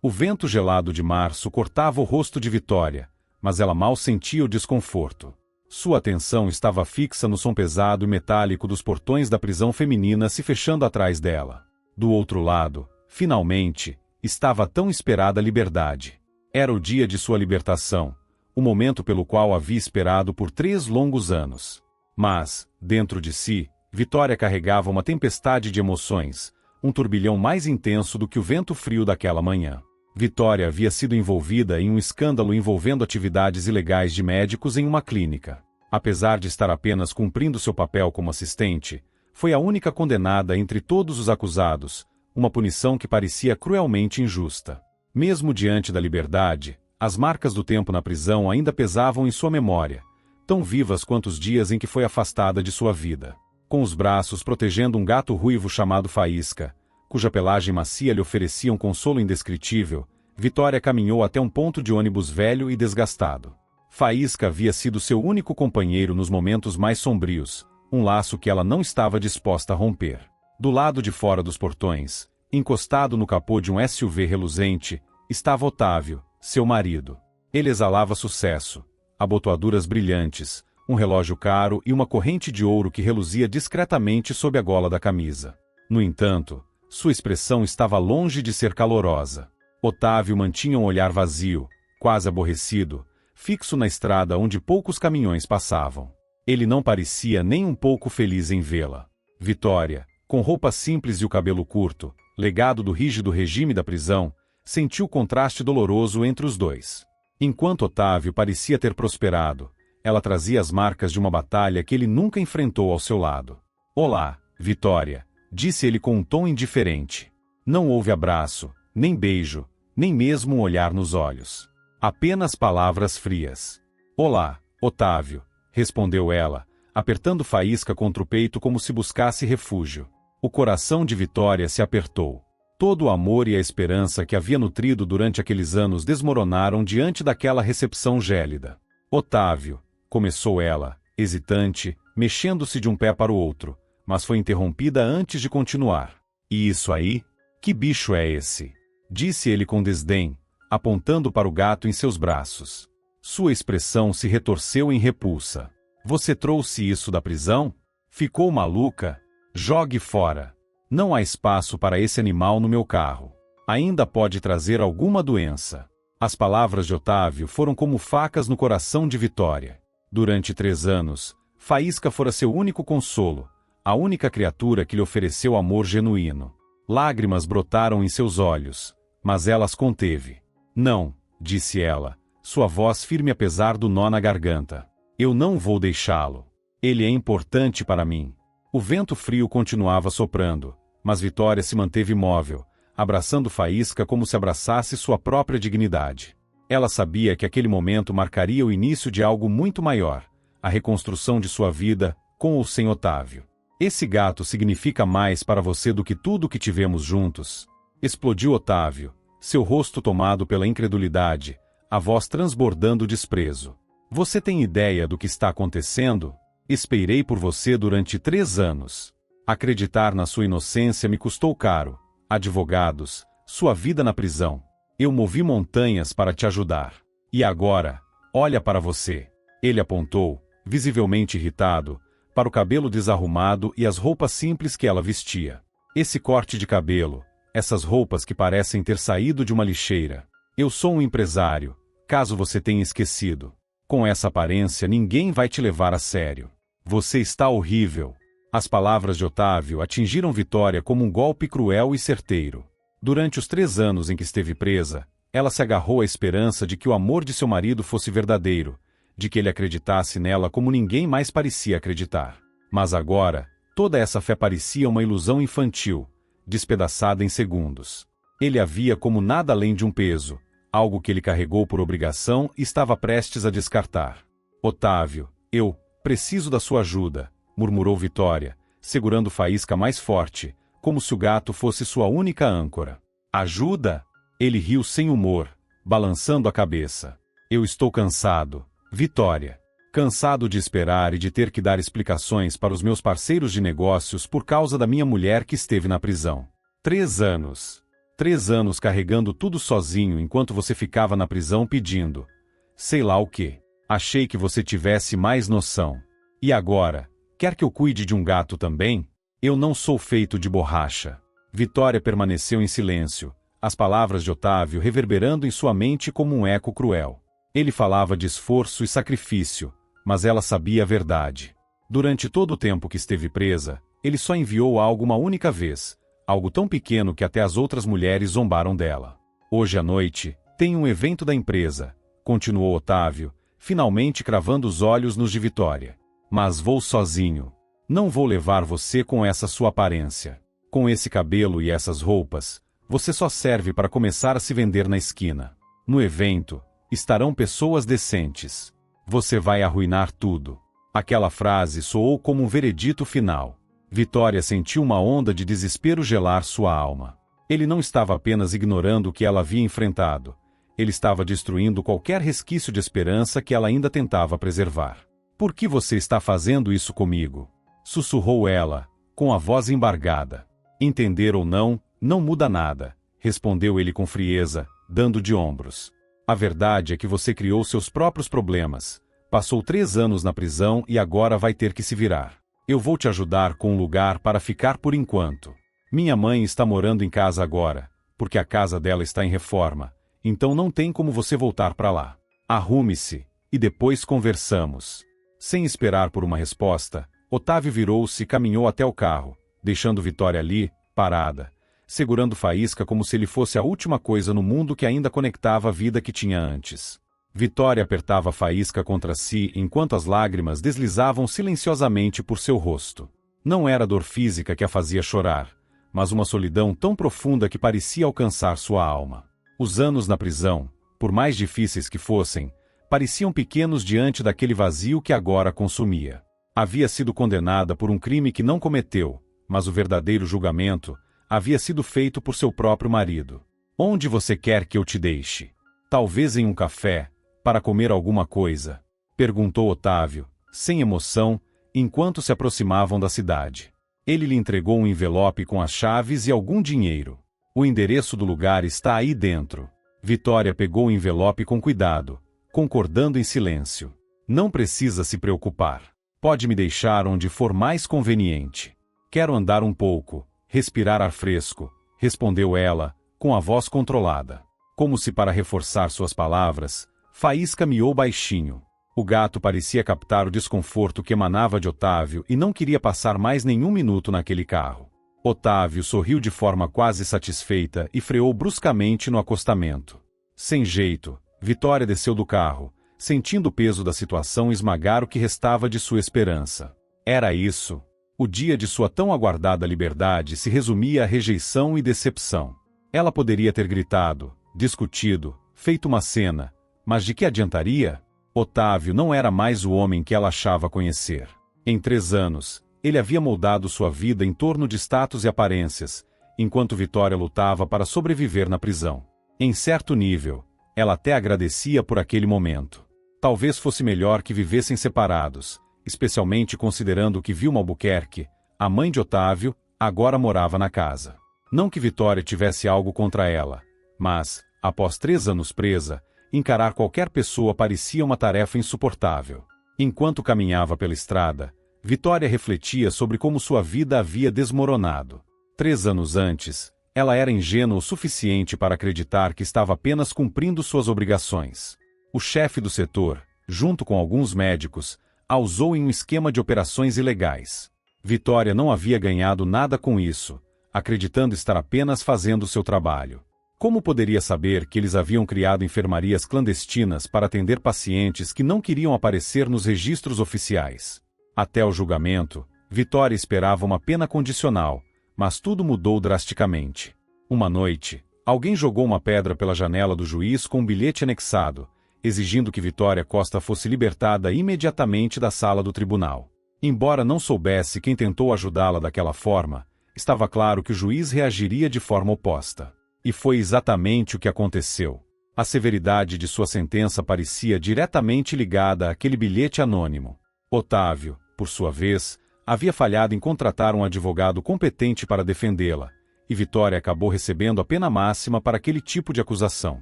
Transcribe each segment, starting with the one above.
O vento gelado de março cortava o rosto de Vitória, mas ela mal sentia o desconforto. Sua atenção estava fixa no som pesado e metálico dos portões da prisão feminina se fechando atrás dela. Do outro lado, finalmente, estava a tão esperada liberdade. Era o dia de sua libertação, o momento pelo qual havia esperado por 3 longos anos. Mas, dentro de si, Vitória carregava uma tempestade de emoções, um turbilhão mais intenso do que o vento frio daquela manhã. Vitória havia sido envolvida em um escândalo envolvendo atividades ilegais de médicos em uma clínica. Apesar de estar apenas cumprindo seu papel como assistente, foi a única condenada entre todos os acusados, uma punição que parecia cruelmente injusta. Mesmo diante da liberdade, as marcas do tempo na prisão ainda pesavam em sua memória, tão vivas quanto os dias em que foi afastada de sua vida. Com os braços protegendo um gato ruivo chamado Faísca, cuja pelagem macia lhe oferecia um consolo indescritível, Vitória caminhou até um ponto de ônibus velho e desgastado. Faísca havia sido seu único companheiro nos momentos mais sombrios, um laço que ela não estava disposta a romper. Do lado de fora dos portões, encostado no capô de um SUV reluzente, estava Otávio, seu marido. Ele exalava sucesso, abotoaduras brilhantes, um relógio caro e uma corrente de ouro que reluzia discretamente sob a gola da camisa. No entanto, sua expressão estava longe de ser calorosa. Otávio mantinha um olhar vazio, quase aborrecido, fixo na estrada onde poucos caminhões passavam. Ele não parecia nem um pouco feliz em vê-la. Vitória, com roupa simples e o cabelo curto, legado do rígido regime da prisão, sentiu o contraste doloroso entre os dois. Enquanto Otávio parecia ter prosperado, ela trazia as marcas de uma batalha que ele nunca enfrentou ao seu lado. "Olá, Vitória", disse ele com um tom indiferente. Não houve abraço, nem beijo, nem mesmo um olhar nos olhos. Apenas palavras frias. "Olá, Otávio", respondeu ela, apertando Faísca contra o peito como se buscasse refúgio. O coração de Vitória se apertou. Todo o amor e a esperança que havia nutrido durante aqueles anos desmoronaram diante daquela recepção gélida. "Otávio", começou ela, hesitante, mexendo-se de um pé para o outro, mas foi interrompida antes de continuar. "E isso aí? Que bicho é esse?", disse ele com desdém, apontando para o gato em seus braços. Sua expressão se retorceu em repulsa. "Você trouxe isso da prisão? Ficou maluca? Jogue fora. Não há espaço para esse animal no meu carro. Ainda pode trazer alguma doença." As palavras de Otávio foram como facas no coração de Vitória. Durante 3 anos, Faísca fora seu único consolo, a única criatura que lhe ofereceu amor genuíno. Lágrimas brotaram em seus olhos, mas ela as conteve. "Não", disse ela, sua voz firme apesar do nó na garganta. "Eu não vou deixá-lo. Ele é importante para mim." O vento frio continuava soprando, mas Vitória se manteve imóvel, abraçando Faísca como se abraçasse sua própria dignidade. Ela sabia que aquele momento marcaria o início de algo muito maior, a reconstrução de sua vida, com ou sem Otávio. "Esse gato significa mais para você do que tudo o que tivemos juntos", explodiu Otávio, seu rosto tomado pela incredulidade, a voz transbordando desprezo. "Você tem ideia do que está acontecendo? Esperei por você durante 3 anos. Acreditar na sua inocência me custou caro. Advogados, sua vida na prisão. Eu movi montanhas para te ajudar. E agora, olha para você." Ele apontou, visivelmente irritado, para o cabelo desarrumado e as roupas simples que ela vestia. "Esse corte de cabelo, essas roupas que parecem ter saído de uma lixeira. Eu sou um empresário, caso você tenha esquecido. Com essa aparência ninguém vai te levar a sério. Você está horrível." As palavras de Otávio atingiram Vitória como um golpe cruel e certeiro. Durante os 3 anos em que esteve presa, ela se agarrou à esperança de que o amor de seu marido fosse verdadeiro, de que ele acreditasse nela como ninguém mais parecia acreditar. Mas agora, toda essa fé parecia uma ilusão infantil, despedaçada em segundos. Ele a via como nada além de um peso, algo que ele carregou por obrigação e estava prestes a descartar. "Otávio, eu preciso da sua ajuda", murmurou Vitória, segurando Faísca mais forte, como se o gato fosse sua única âncora. "Ajuda?" Ele riu sem humor, balançando a cabeça. "Eu estou cansado, Vitória. Cansado de esperar e de ter que dar explicações para os meus parceiros de negócios por causa da minha mulher que esteve na prisão. 3 anos. 3 anos carregando tudo sozinho enquanto você ficava na prisão pedindo sei lá o quê. Achei que você tivesse mais noção. E agora, quer que eu cuide de um gato também? Eu não sou feito de borracha. Vitória permaneceu em silêncio, as palavras de Otávio reverberando em sua mente como um eco cruel. Ele falava de esforço e sacrifício, mas ela sabia a verdade. Durante todo o tempo que esteve presa, ele só enviou algo uma única vez, algo tão pequeno que até as outras mulheres zombaram dela. Hoje à noite, tem um evento da empresa, continuou Otávio, finalmente cravando os olhos nos de Vitória. Mas vou sozinho. Não vou levar você com essa sua aparência. Com esse cabelo e essas roupas, você só serve para começar a se vender na esquina. No evento, estarão pessoas decentes. Você vai arruinar tudo. Aquela frase soou como um veredito final. Vitória sentiu uma onda de desespero gelar sua alma. Ele não estava apenas ignorando o que ela havia enfrentado. Ele estava destruindo qualquer resquício de esperança que ela ainda tentava preservar. Por que você está fazendo isso comigo? Sussurrou ela, com a voz embargada. Entender ou não, não muda nada, respondeu ele com frieza, dando de ombros. A verdade é que você criou seus próprios problemas. Passou 3 anos na prisão e agora vai ter que se virar. Eu vou te ajudar com um lugar para ficar por enquanto. Minha mãe está morando em casa agora, porque a casa dela está em reforma, então não tem como você voltar para lá. Arrume-se, e depois conversamos. Sem esperar por uma resposta, Otávio virou-se e caminhou até o carro, deixando Vitória ali, parada, segurando Faísca como se ele fosse a última coisa no mundo que ainda conectava a vida que tinha antes. Vitória apertava Faísca contra si enquanto as lágrimas deslizavam silenciosamente por seu rosto. Não era dor física que a fazia chorar, mas uma solidão tão profunda que parecia alcançar sua alma. Os anos na prisão, por mais difíceis que fossem, pareciam pequenos diante daquele vazio que agora consumia. Havia sido condenada por um crime que não cometeu, mas o verdadeiro julgamento havia sido feito por seu próprio marido. Onde você quer que eu te deixe? Talvez em um café, para comer alguma coisa? Perguntou Otávio, sem emoção, enquanto se aproximavam da cidade. Ele lhe entregou um envelope com as chaves e algum dinheiro. O endereço do lugar está aí dentro. Vitória pegou o envelope com cuidado, concordando em silêncio. Não precisa se preocupar. Pode me deixar onde for mais conveniente. Quero andar um pouco, respirar ar fresco, respondeu ela, com a voz controlada. Como se para reforçar suas palavras, Faísca miou baixinho. O gato parecia captar o desconforto que emanava de Otávio e não queria passar mais nenhum minuto naquele carro. Otávio sorriu de forma quase satisfeita e freou bruscamente no acostamento. Sem jeito, Vitória desceu do carro, sentindo o peso da situação esmagar o que restava de sua esperança. Era isso. O dia de sua tão aguardada liberdade se resumia a rejeição e decepção. Ela poderia ter gritado, discutido, feito uma cena, mas de que adiantaria? Otávio não era mais o homem que ela achava conhecer. Em 3 anos, ele havia moldado sua vida em torno de status e aparências, enquanto Vitória lutava para sobreviver na prisão. Em certo nível, ela até agradecia por aquele momento. Talvez fosse melhor que vivessem separados, especialmente considerando que Vilma Albuquerque, a mãe de Otávio, agora morava na casa. Não que Vitória tivesse algo contra ela, mas, após 3 anos presa, encarar qualquer pessoa parecia uma tarefa insuportável. Enquanto caminhava pela estrada, Vitória refletia sobre como sua vida havia desmoronado. 3 anos antes, ela era ingênua o suficiente para acreditar que estava apenas cumprindo suas obrigações. O chefe do setor, junto com alguns médicos, a usou em um esquema de operações ilegais. Vitória não havia ganhado nada com isso, acreditando estar apenas fazendo seu trabalho. Como poderia saber que eles haviam criado enfermarias clandestinas para atender pacientes que não queriam aparecer nos registros oficiais? Até o julgamento, Vitória esperava uma pena condicional, mas tudo mudou drasticamente. Uma noite, alguém jogou uma pedra pela janela do juiz com um bilhete anexado, exigindo que Vitória Costa fosse libertada imediatamente da sala do tribunal. Embora não soubesse quem tentou ajudá-la daquela forma, estava claro que o juiz reagiria de forma oposta. E foi exatamente o que aconteceu. A severidade de sua sentença parecia diretamente ligada àquele bilhete anônimo. Otávio, por sua vez, havia falhado em contratar um advogado competente para defendê-la, e Vitória acabou recebendo a pena máxima para aquele tipo de acusação.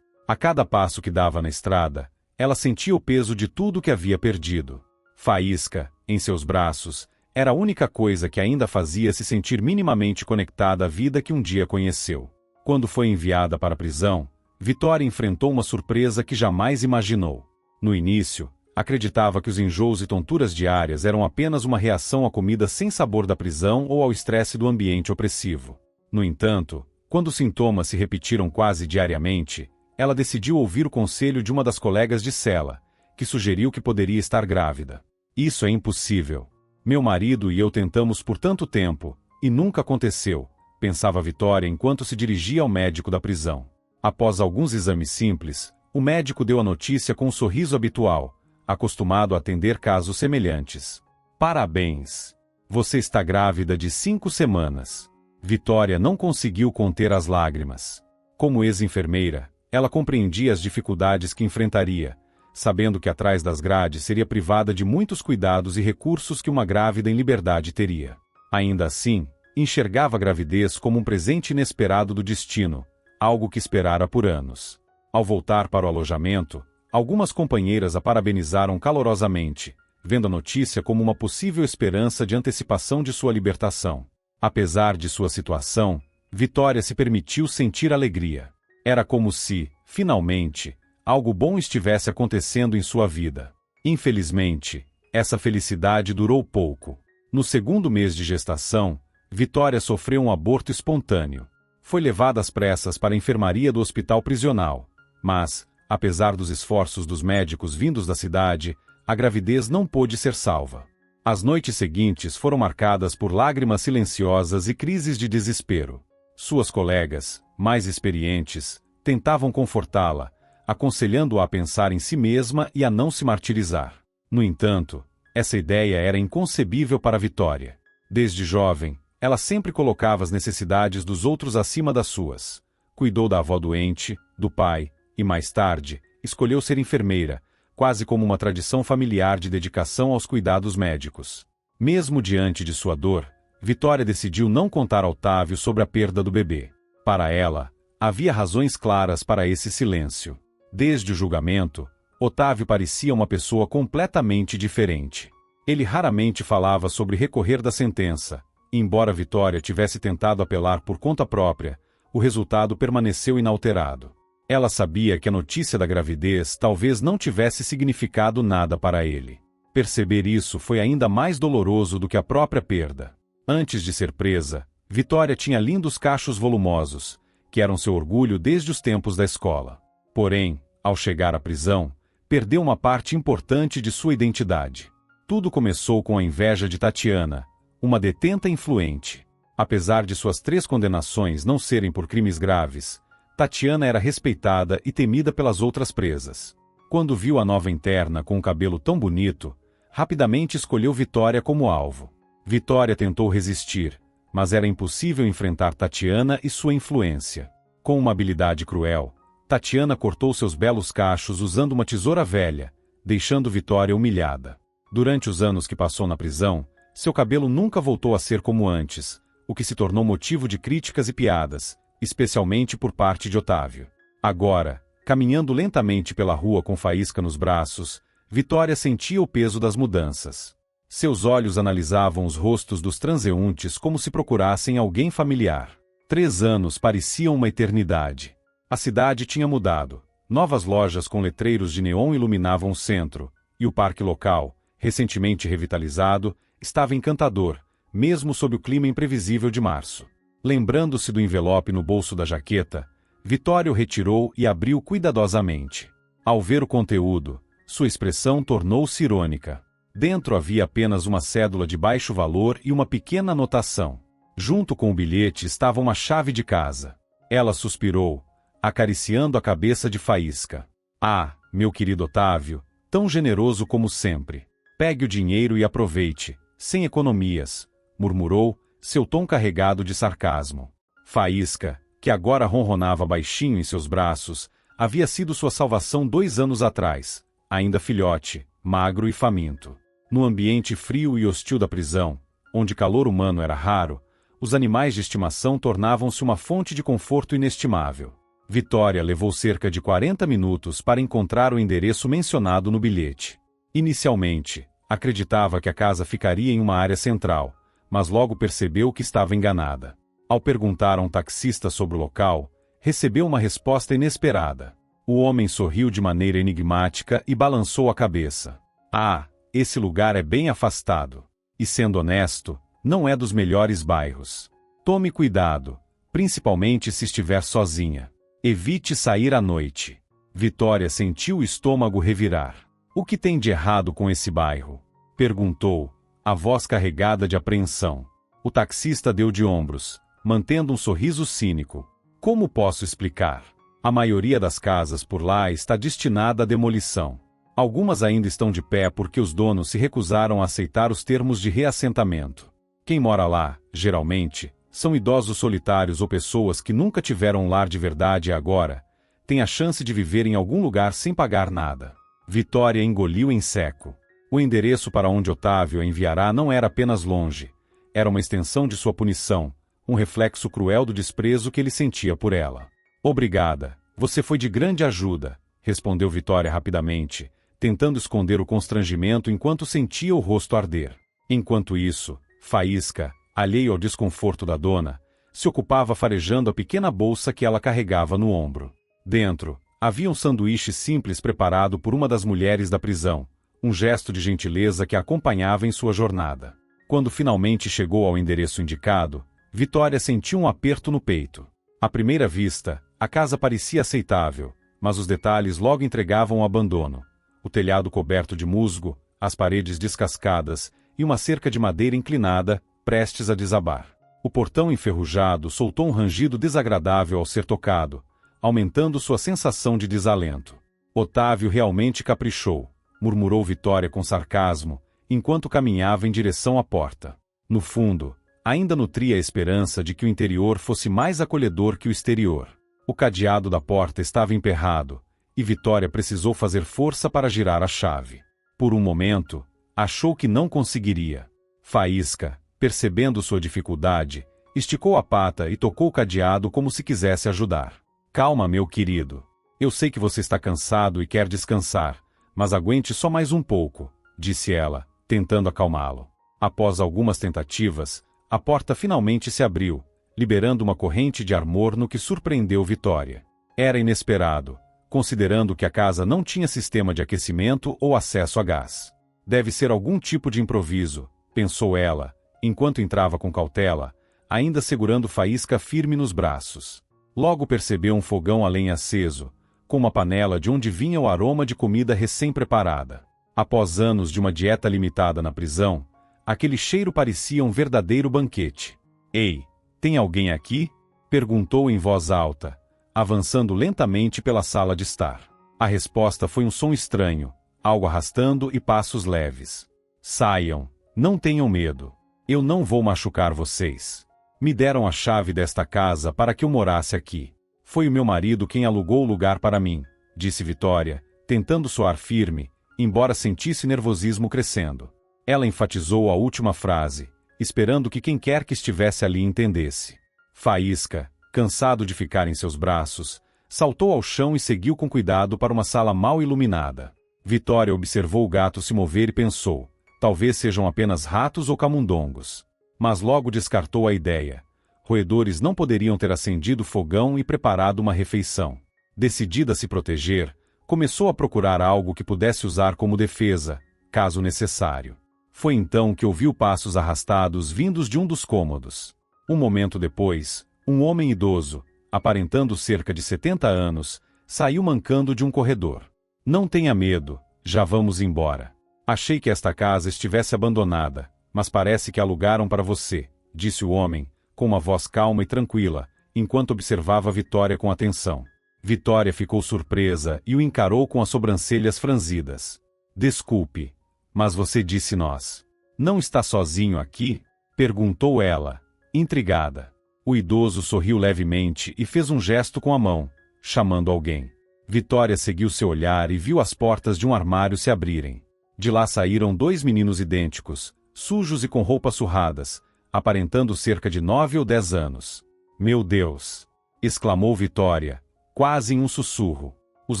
A cada passo que dava na estrada, ela sentia o peso de tudo que havia perdido. Faísca, em seus braços, era a única coisa que ainda fazia se sentir minimamente conectada à vida que um dia conheceu. Quando foi enviada para a prisão, Vitória enfrentou uma surpresa que jamais imaginou. No início, acreditava que os enjoos e tonturas diárias eram apenas uma reação à comida sem sabor da prisão ou ao estresse do ambiente opressivo. No entanto, quando os sintomas se repetiram quase diariamente, ela decidiu ouvir o conselho de uma das colegas de cela, que sugeriu que poderia estar grávida. Isso é impossível. Meu marido e eu tentamos por tanto tempo, e nunca aconteceu, pensava Vitória enquanto se dirigia ao médico da prisão. Após alguns exames simples, o médico deu a notícia com um sorriso habitual, acostumado a atender casos semelhantes. Parabéns! Você está grávida de 5 semanas. Vitória não conseguiu conter as lágrimas. Como ex-enfermeira, ela compreendia as dificuldades que enfrentaria, sabendo que atrás das grades seria privada de muitos cuidados e recursos que uma grávida em liberdade teria. Ainda assim, enxergava a gravidez como um presente inesperado do destino, algo que esperara por anos. Ao voltar para o alojamento, algumas companheiras a parabenizaram calorosamente, vendo a notícia como uma possível esperança de antecipação de sua libertação. Apesar de sua situação, Vitória se permitiu sentir alegria. Era como se, finalmente, algo bom estivesse acontecendo em sua vida. Infelizmente, essa felicidade durou pouco. No segundo mês de gestação, Vitória sofreu um aborto espontâneo. Foi levada às pressas para a enfermaria do hospital prisional, mas, apesar dos esforços dos médicos vindos da cidade, a gravidez não pôde ser salva. As noites seguintes foram marcadas por lágrimas silenciosas e crises de desespero. Suas colegas, mais experientes, tentavam confortá-la, aconselhando-a a pensar em si mesma e a não se martirizar. No entanto, essa ideia era inconcebível para Vitória. Desde jovem, ela sempre colocava as necessidades dos outros acima das suas. Cuidou da avó doente, do pai, e mais tarde, escolheu ser enfermeira, quase como uma tradição familiar de dedicação aos cuidados médicos. Mesmo diante de sua dor, Vitória decidiu não contar a Otávio sobre a perda do bebê. Para ela, havia razões claras para esse silêncio. Desde o julgamento, Otávio parecia uma pessoa completamente diferente. Ele raramente falava sobre recorrer da sentença, e embora Vitória tivesse tentado apelar por conta própria, o resultado permaneceu inalterado. Ela sabia que a notícia da gravidez talvez não tivesse significado nada para ele. Perceber isso foi ainda mais doloroso do que a própria perda. Antes de ser presa, Vitória tinha lindos cachos volumosos, que eram seu orgulho desde os tempos da escola. Porém, ao chegar à prisão, perdeu uma parte importante de sua identidade. Tudo começou com a inveja de Tatiana, uma detenta influente. Apesar de suas 3 condenações não serem por crimes graves, Tatiana era respeitada e temida pelas outras presas. Quando viu a nova interna com um cabelo tão bonito, rapidamente escolheu Vitória como alvo. Vitória tentou resistir, mas era impossível enfrentar Tatiana e sua influência. Com uma habilidade cruel, Tatiana cortou seus belos cachos usando uma tesoura velha, deixando Vitória humilhada. Durante os anos que passou na prisão, seu cabelo nunca voltou a ser como antes, o que se tornou motivo de críticas e piadas, especialmente por parte de Otávio. Agora, caminhando lentamente pela rua com Faísca nos braços, Vitória sentia o peso das mudanças. Seus olhos analisavam os rostos dos transeuntes como se procurassem alguém familiar. 3 anos pareciam uma eternidade. A cidade tinha mudado. Novas lojas com letreiros de neon iluminavam o centro, e o parque local, recentemente revitalizado, estava encantador, mesmo sob o clima imprevisível de março. Lembrando-se do envelope no bolso da jaqueta, Vitória o retirou e abriu cuidadosamente. Ao ver o conteúdo, sua expressão tornou-se irônica. Dentro havia apenas uma cédula de baixo valor e uma pequena anotação. Junto com o bilhete estava uma chave de casa. Ela suspirou, acariciando a cabeça de Faísca. Ah, meu querido Otávio, tão generoso como sempre. Pegue o dinheiro e aproveite, sem economias, murmurou, seu tom carregado de sarcasmo. Faísca, que agora ronronava baixinho em seus braços, havia sido sua salvação 2 anos atrás, ainda filhote, magro e faminto. No ambiente frio e hostil da prisão, onde calor humano era raro, Os animais de estimação tornavam-se uma fonte de conforto inestimável. Vitória levou cerca de 40 minutos para encontrar o endereço mencionado no bilhete. Inicialmente, acreditava que a casa ficaria em uma área central, mas logo percebeu que estava enganada. Ao perguntar a um taxista sobre o local, recebeu uma resposta inesperada. O homem sorriu de maneira enigmática e balançou a cabeça. Ah, esse lugar é bem afastado. E sendo honesto, não é dos melhores bairros. Tome cuidado, principalmente se estiver sozinha. Evite sair à noite. Vitória sentiu o estômago revirar. O que tem de errado com esse bairro? Perguntou, a voz carregada de apreensão. O taxista deu de ombros, mantendo um sorriso cínico. Como posso explicar? A maioria das casas por lá está destinada à demolição. Algumas ainda estão de pé porque os donos se recusaram a aceitar os termos de reassentamento. Quem mora lá, geralmente, são idosos solitários ou pessoas que nunca tiveram um lar de verdade e agora têm a chance de viver em algum lugar sem pagar nada. Vitória engoliu em seco. O endereço para onde Otávio a enviará não era apenas longe. Era uma extensão de sua punição, um reflexo cruel do desprezo que ele sentia por ela. Obrigada, você foi de grande ajuda, respondeu Vitória rapidamente, tentando esconder o constrangimento enquanto sentia o rosto arder. Enquanto isso, Faísca, alheio ao desconforto da dona, se ocupava farejando a pequena bolsa que ela carregava no ombro. Dentro, havia um sanduíche simples preparado por uma das mulheres da prisão, um gesto de gentileza que a acompanhava em sua jornada. Quando finalmente chegou ao endereço indicado, Vitória sentiu um aperto no peito. À primeira vista, a casa parecia aceitável, mas os detalhes logo entregavam o abandono. O telhado coberto de musgo, as paredes descascadas e uma cerca de madeira inclinada, prestes a desabar. O portão enferrujado soltou um rangido desagradável ao ser tocado, aumentando sua sensação de desalento. Otávio realmente caprichou, murmurou Vitória com sarcasmo, enquanto caminhava em direção à porta. No fundo, ainda nutria a esperança de que o interior fosse mais acolhedor que o exterior. O cadeado da porta estava emperrado, e Vitória precisou fazer força para girar a chave. Por um momento, achou que não conseguiria. Faísca, percebendo sua dificuldade, esticou a pata e tocou o cadeado como se quisesse ajudar. Calma, meu querido. Eu sei que você está cansado e quer descansar, mas aguente só mais um pouco, disse ela, tentando acalmá-lo. Após algumas tentativas, a porta finalmente se abriu, liberando uma corrente de ar morno que surpreendeu Vitória. Era inesperado, considerando que a casa não tinha sistema de aquecimento ou acesso a gás. Deve ser algum tipo de improviso, pensou ela, enquanto entrava com cautela, ainda segurando Faísca firme nos braços. Logo percebeu um fogão a lenha aceso, com uma panela de onde vinha o aroma de comida recém-preparada. Após anos de uma dieta limitada na prisão, aquele cheiro parecia um verdadeiro banquete. Ei, tem alguém aqui? Perguntou em voz alta, avançando lentamente pela sala de estar. A resposta foi um som estranho, algo arrastando e passos leves. Saiam, não tenham medo. Eu não vou machucar vocês. Me deram a chave desta casa para que eu morasse aqui. Foi o meu marido quem alugou o lugar para mim, disse Vitória, tentando soar firme, embora sentisse nervosismo crescendo. Ela enfatizou a última frase, esperando que quem quer que estivesse ali entendesse. Faísca, cansado de ficar em seus braços, saltou ao chão e seguiu com cuidado para uma sala mal iluminada. Vitória observou o gato se mover e pensou, talvez sejam apenas ratos ou camundongos. Mas logo descartou a ideia. Roedores não poderiam ter acendido fogão e preparado uma refeição. Decidida a se proteger, começou a procurar algo que pudesse usar como defesa, caso necessário. Foi então que ouviu passos arrastados vindos de um dos cômodos. Um momento depois, um homem idoso, aparentando cerca de 70 anos, saiu mancando de um corredor. Não tenha medo, já vamos embora. Achei que esta casa estivesse abandonada, mas parece que alugaram para você, disse o homem, com uma voz calma e tranquila, enquanto observava Vitória com atenção. Vitória ficou surpresa e o encarou com as sobrancelhas franzidas. Desculpe, mas você disse nós. Não está sozinho aqui? Perguntou ela, intrigada. O idoso sorriu levemente e fez um gesto com a mão, chamando alguém. Vitória seguiu seu olhar e viu as portas de um armário se abrirem. De lá saíram dois meninos idênticos, sujos e com roupas surradas, aparentando cerca de 9 ou 10 anos. Meu Deus! Exclamou Vitória, quase em um sussurro. Os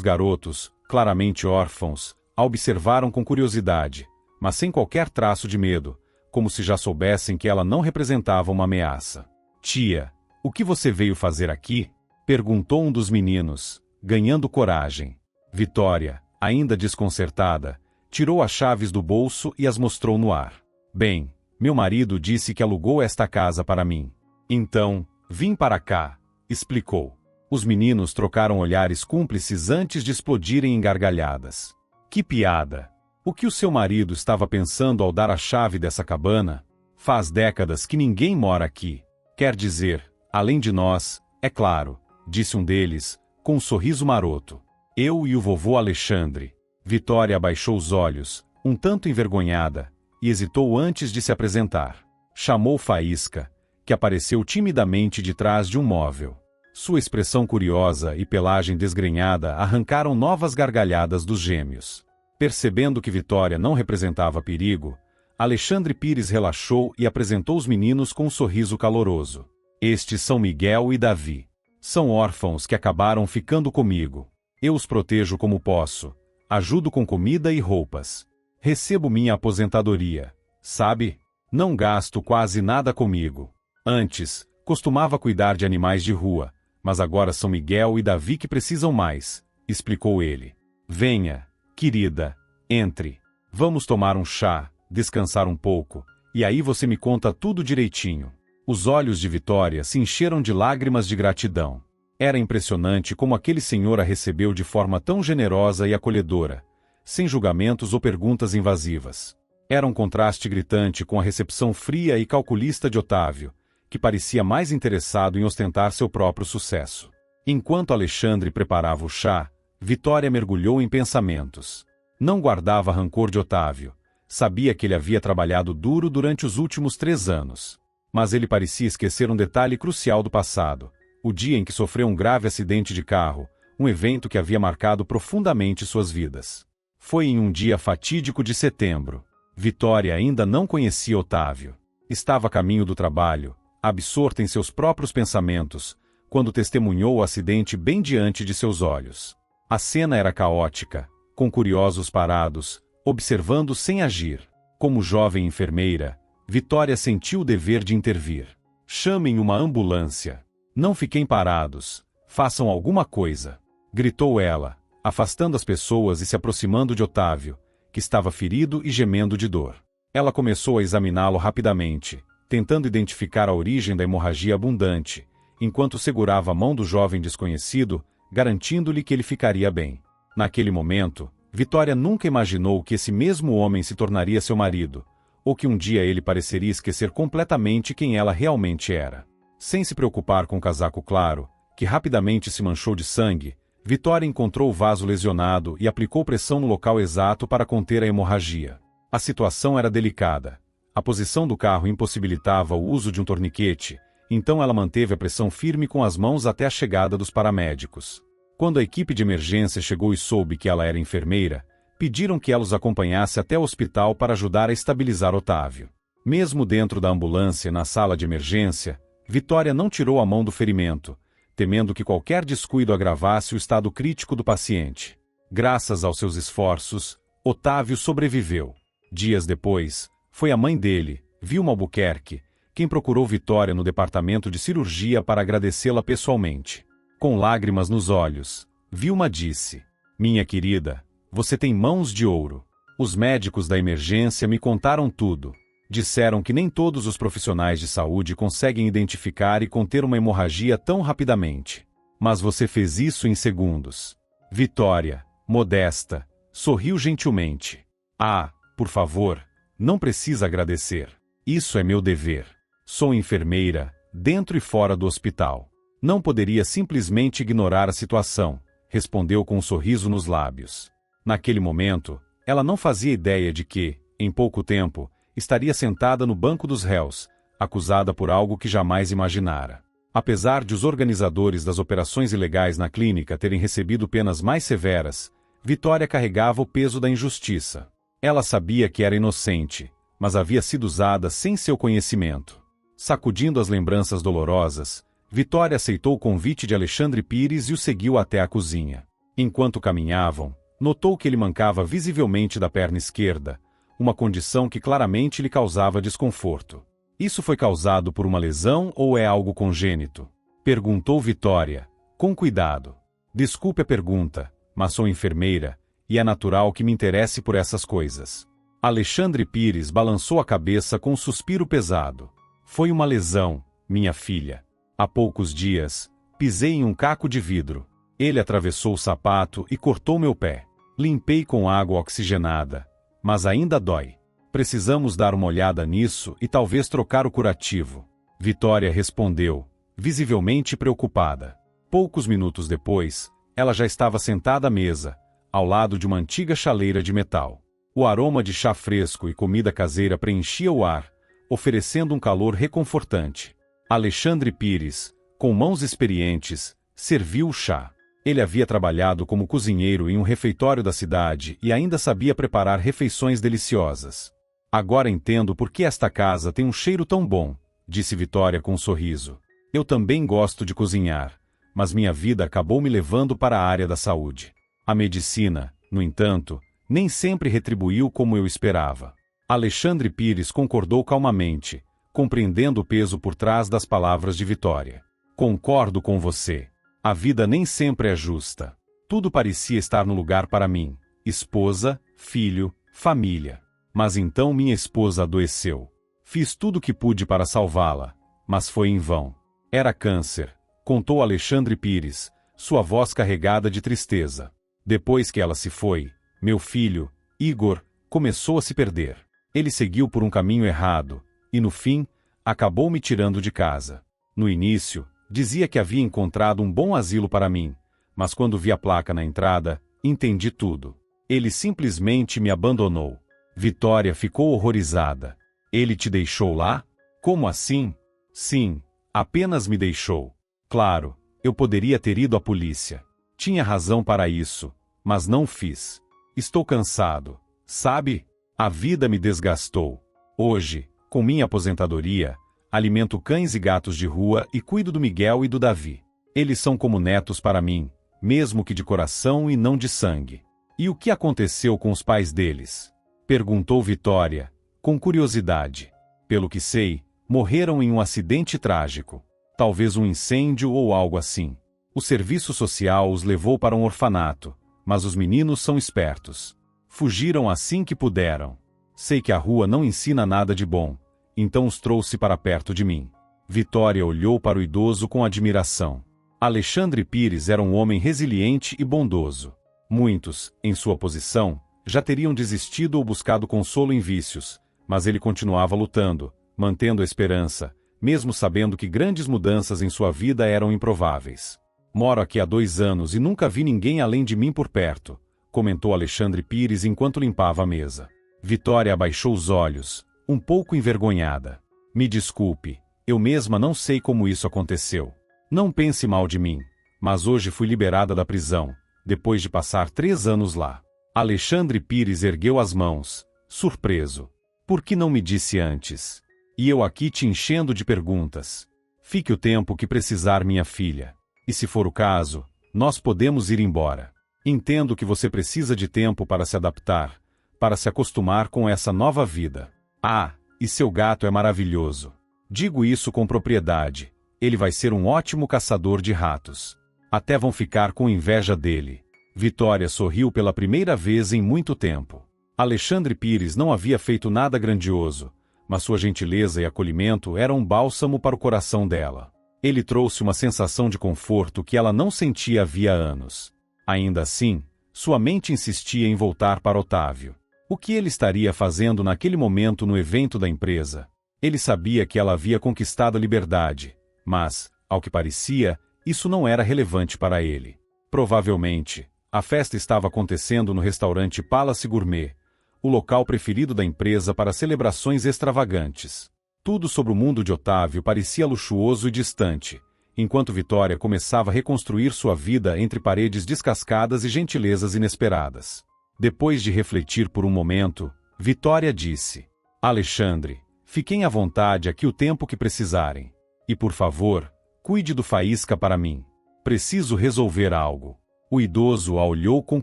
garotos, claramente órfãos, a observaram com curiosidade, mas sem qualquer traço de medo, como se já soubessem que ela não representava uma ameaça. Tia, o que você veio fazer aqui? Perguntou um dos meninos, ganhando coragem. Vitória, ainda desconcertada, tirou as chaves do bolso e as mostrou no ar. Bem, meu marido disse que alugou esta casa para mim. Então, vim para cá, explicou. Os meninos trocaram olhares cúmplices antes de explodirem em gargalhadas. Que piada! O que o seu marido estava pensando ao dar a chave dessa cabana? Faz décadas que ninguém mora aqui. Quer dizer, além de nós, é claro, disse um deles, com um sorriso maroto. Eu e o vovô Alexandre. Vitória abaixou os olhos, um tanto envergonhada, e hesitou antes de se apresentar. Chamou Faísca, que apareceu timidamente de trás de um móvel. Sua expressão curiosa e pelagem desgrenhada arrancaram novas gargalhadas dos gêmeos. Percebendo que Vitória não representava perigo, Alexandre Pires relaxou e apresentou os meninos com um sorriso caloroso. Estes são Miguel e Davi. São órfãos que acabaram ficando comigo. Eu os protejo como posso. Ajudo com comida e roupas. Recebo minha aposentadoria. Sabe? Não gasto quase nada comigo. Antes, costumava cuidar de animais de rua, mas agora são Miguel e Davi que precisam mais, explicou ele. Venha, querida, entre. Vamos tomar um chá, descansar um pouco, e aí você me conta tudo direitinho. Os olhos de Vitória se encheram de lágrimas de gratidão. Era impressionante como aquele senhor a recebeu de forma tão generosa e acolhedora, sem julgamentos ou perguntas invasivas. Era um contraste gritante com a recepção fria e calculista de Otávio, que parecia mais interessado em ostentar seu próprio sucesso. Enquanto Alexandre preparava o chá, Vitória mergulhou em pensamentos. Não guardava rancor de Otávio. Sabia que ele havia trabalhado duro durante os últimos 3 anos. Mas ele parecia esquecer um detalhe crucial do passado. O dia em que sofreu um grave acidente de carro, um evento que havia marcado profundamente suas vidas. Foi em um dia fatídico de setembro. Vitória ainda não conhecia Otávio. Estava a caminho do trabalho, absorta em seus próprios pensamentos, quando testemunhou o acidente bem diante de seus olhos. A cena era caótica, com curiosos parados, observando sem agir. Como jovem enfermeira, Vitória sentiu o dever de intervir. Chamem uma ambulância. Não fiquem parados. Façam alguma coisa. Gritou ela, afastando as pessoas e se aproximando de Otávio, que estava ferido e gemendo de dor. Ela começou a examiná-lo rapidamente, tentando identificar a origem da hemorragia abundante, enquanto segurava a mão do jovem desconhecido, garantindo-lhe que ele ficaria bem. Naquele momento, Vitória nunca imaginou que esse mesmo homem se tornaria seu marido, ou que um dia ele pareceria esquecer completamente quem ela realmente era. Sem se preocupar com o casaco claro, que rapidamente se manchou de sangue, Vitória encontrou o vaso lesionado e aplicou pressão no local exato para conter a hemorragia. A situação era delicada. A posição do carro impossibilitava o uso de um torniquete, então ela manteve a pressão firme com as mãos até a chegada dos paramédicos. Quando a equipe de emergência chegou e soube que ela era enfermeira, pediram que ela os acompanhasse até o hospital para ajudar a estabilizar Otávio. Mesmo dentro da ambulância na sala de emergência, Vitória não tirou a mão do ferimento, temendo que qualquer descuido agravasse o estado crítico do paciente. Graças aos seus esforços, Otávio sobreviveu. Dias depois, foi a mãe dele, Vilma Albuquerque, quem procurou Vitória no departamento de cirurgia para agradecê-la pessoalmente. Com lágrimas nos olhos, Vilma disse: "Minha querida, você tem mãos de ouro. Os médicos da emergência me contaram tudo. Disseram que nem todos os profissionais de saúde conseguem identificar e conter uma hemorragia tão rapidamente. Mas você fez isso em segundos." Vitória, modesta, sorriu gentilmente. "Ah, por favor, não precisa agradecer. Isso é meu dever. Sou enfermeira, dentro e fora do hospital. Não poderia simplesmente ignorar a situação", respondeu com um sorriso nos lábios. Naquele momento, ela não fazia ideia de que, em pouco tempo, estaria sentada no banco dos réus, acusada por algo que jamais imaginara. Apesar de os organizadores das operações ilegais na clínica terem recebido penas mais severas, Vitória carregava o peso da injustiça. Ela sabia que era inocente, mas havia sido usada sem seu conhecimento. Sacudindo as lembranças dolorosas, Vitória aceitou o convite de Alexandre Pires e o seguiu até a cozinha. Enquanto caminhavam, notou que ele mancava visivelmente da perna esquerda, uma condição que claramente lhe causava desconforto. Isso foi causado por uma lesão ou é algo congênito? Perguntou Vitória, com cuidado. Desculpe a pergunta, mas sou enfermeira, e é natural que me interesse por essas coisas. Alexandre Pires balançou a cabeça com um suspiro pesado. Foi uma lesão, minha filha. Há poucos dias, pisei em um caco de vidro. Ele atravessou o sapato e cortou meu pé. Limpei com água oxigenada, mas ainda dói. Precisamos dar uma olhada nisso e talvez trocar o curativo. Vitória respondeu, visivelmente preocupada. Poucos minutos depois, ela já estava sentada à mesa, ao lado de uma antiga chaleira de metal. O aroma de chá fresco e comida caseira preenchia o ar, oferecendo um calor reconfortante. Alexandre Pires, com mãos experientes, serviu o chá. Ele havia trabalhado como cozinheiro em um refeitório da cidade e ainda sabia preparar refeições deliciosas. Agora entendo por que esta casa tem um cheiro tão bom, disse Vitória com um sorriso. Eu também gosto de cozinhar, mas minha vida acabou me levando para a área da saúde. A medicina, no entanto, nem sempre retribuiu como eu esperava. Alexandre Pires concordou calmamente, compreendendo o peso por trás das palavras de Vitória. Concordo com você. A vida nem sempre é justa. Tudo parecia estar no lugar para mim. Esposa, filho, família. Mas então minha esposa adoeceu. Fiz tudo o que pude para salvá-la, mas foi em vão. Era câncer, contou Alexandre Pires, sua voz carregada de tristeza. Depois que ela se foi, meu filho, Igor, começou a se perder. Ele seguiu por um caminho errado, e no fim, acabou me tirando de casa. No início, dizia que havia encontrado um bom asilo para mim, mas quando vi a placa na entrada, entendi tudo. Ele simplesmente me abandonou. Vitória ficou horrorizada. Ele te deixou lá? Como assim? Sim, apenas me deixou. Claro, eu poderia ter ido à polícia. Tinha razão para isso, mas não fiz. Estou cansado, sabe? A vida me desgastou. Hoje, com minha aposentadoria, alimento cães e gatos de rua e cuido do Miguel e do Davi. Eles são como netos para mim, mesmo que de coração e não de sangue. E o que aconteceu com os pais deles? Perguntou Vitória, com curiosidade. Pelo que sei, morreram em um acidente trágico. Talvez um incêndio ou algo assim. O serviço social os levou para um orfanato, mas os meninos são espertos. Fugiram assim que puderam. Sei que a rua não ensina nada de bom, então os trouxe para perto de mim. Vitória olhou para o idoso com admiração. Alexandre Pires era um homem resiliente e bondoso. Muitos, em sua posição, já teriam desistido ou buscado consolo em vícios, mas ele continuava lutando, mantendo a esperança, mesmo sabendo que grandes mudanças em sua vida eram improváveis. Moro aqui há 2 anos e nunca vi ninguém além de mim por perto, comentou Alexandre Pires enquanto limpava a mesa. Vitória abaixou os olhos, um pouco envergonhada. Me desculpe, eu mesma não sei como isso aconteceu. Não pense mal de mim, mas hoje fui liberada da prisão, depois de passar 3 anos lá. Alexandre Pires ergueu as mãos, surpreso. Por que não me disse antes? E eu aqui te enchendo de perguntas. Fique o tempo que precisar, minha filha. E se for o caso, nós podemos ir embora. Entendo que você precisa de tempo para se adaptar, para se acostumar com essa nova vida. Ah, e seu gato é maravilhoso. Digo isso com propriedade. Ele vai ser um ótimo caçador de ratos. Até vão ficar com inveja dele. Vitória sorriu pela primeira vez em muito tempo. Alexandre Pires não havia feito nada grandioso, mas sua gentileza e acolhimento eram um bálsamo para o coração dela. Ele trouxe uma sensação de conforto que ela não sentia havia anos. Ainda assim, sua mente insistia em voltar para Otávio. O que ele estaria fazendo naquele momento no evento da empresa? Ele sabia que ela havia conquistado a liberdade, mas, ao que parecia, isso não era relevante para ele. Provavelmente, a festa estava acontecendo no restaurante Palace Gourmet, o local preferido da empresa para celebrações extravagantes. Tudo sobre o mundo de Otávio parecia luxuoso e distante, enquanto Vitória começava a reconstruir sua vida entre paredes descascadas e gentilezas inesperadas. Depois de refletir por um momento, Vitória disse: Alexandre, Fiquem à vontade aqui o tempo que precisarem. E por favor, cuide do Faísca para mim. Preciso resolver algo. O idoso a olhou com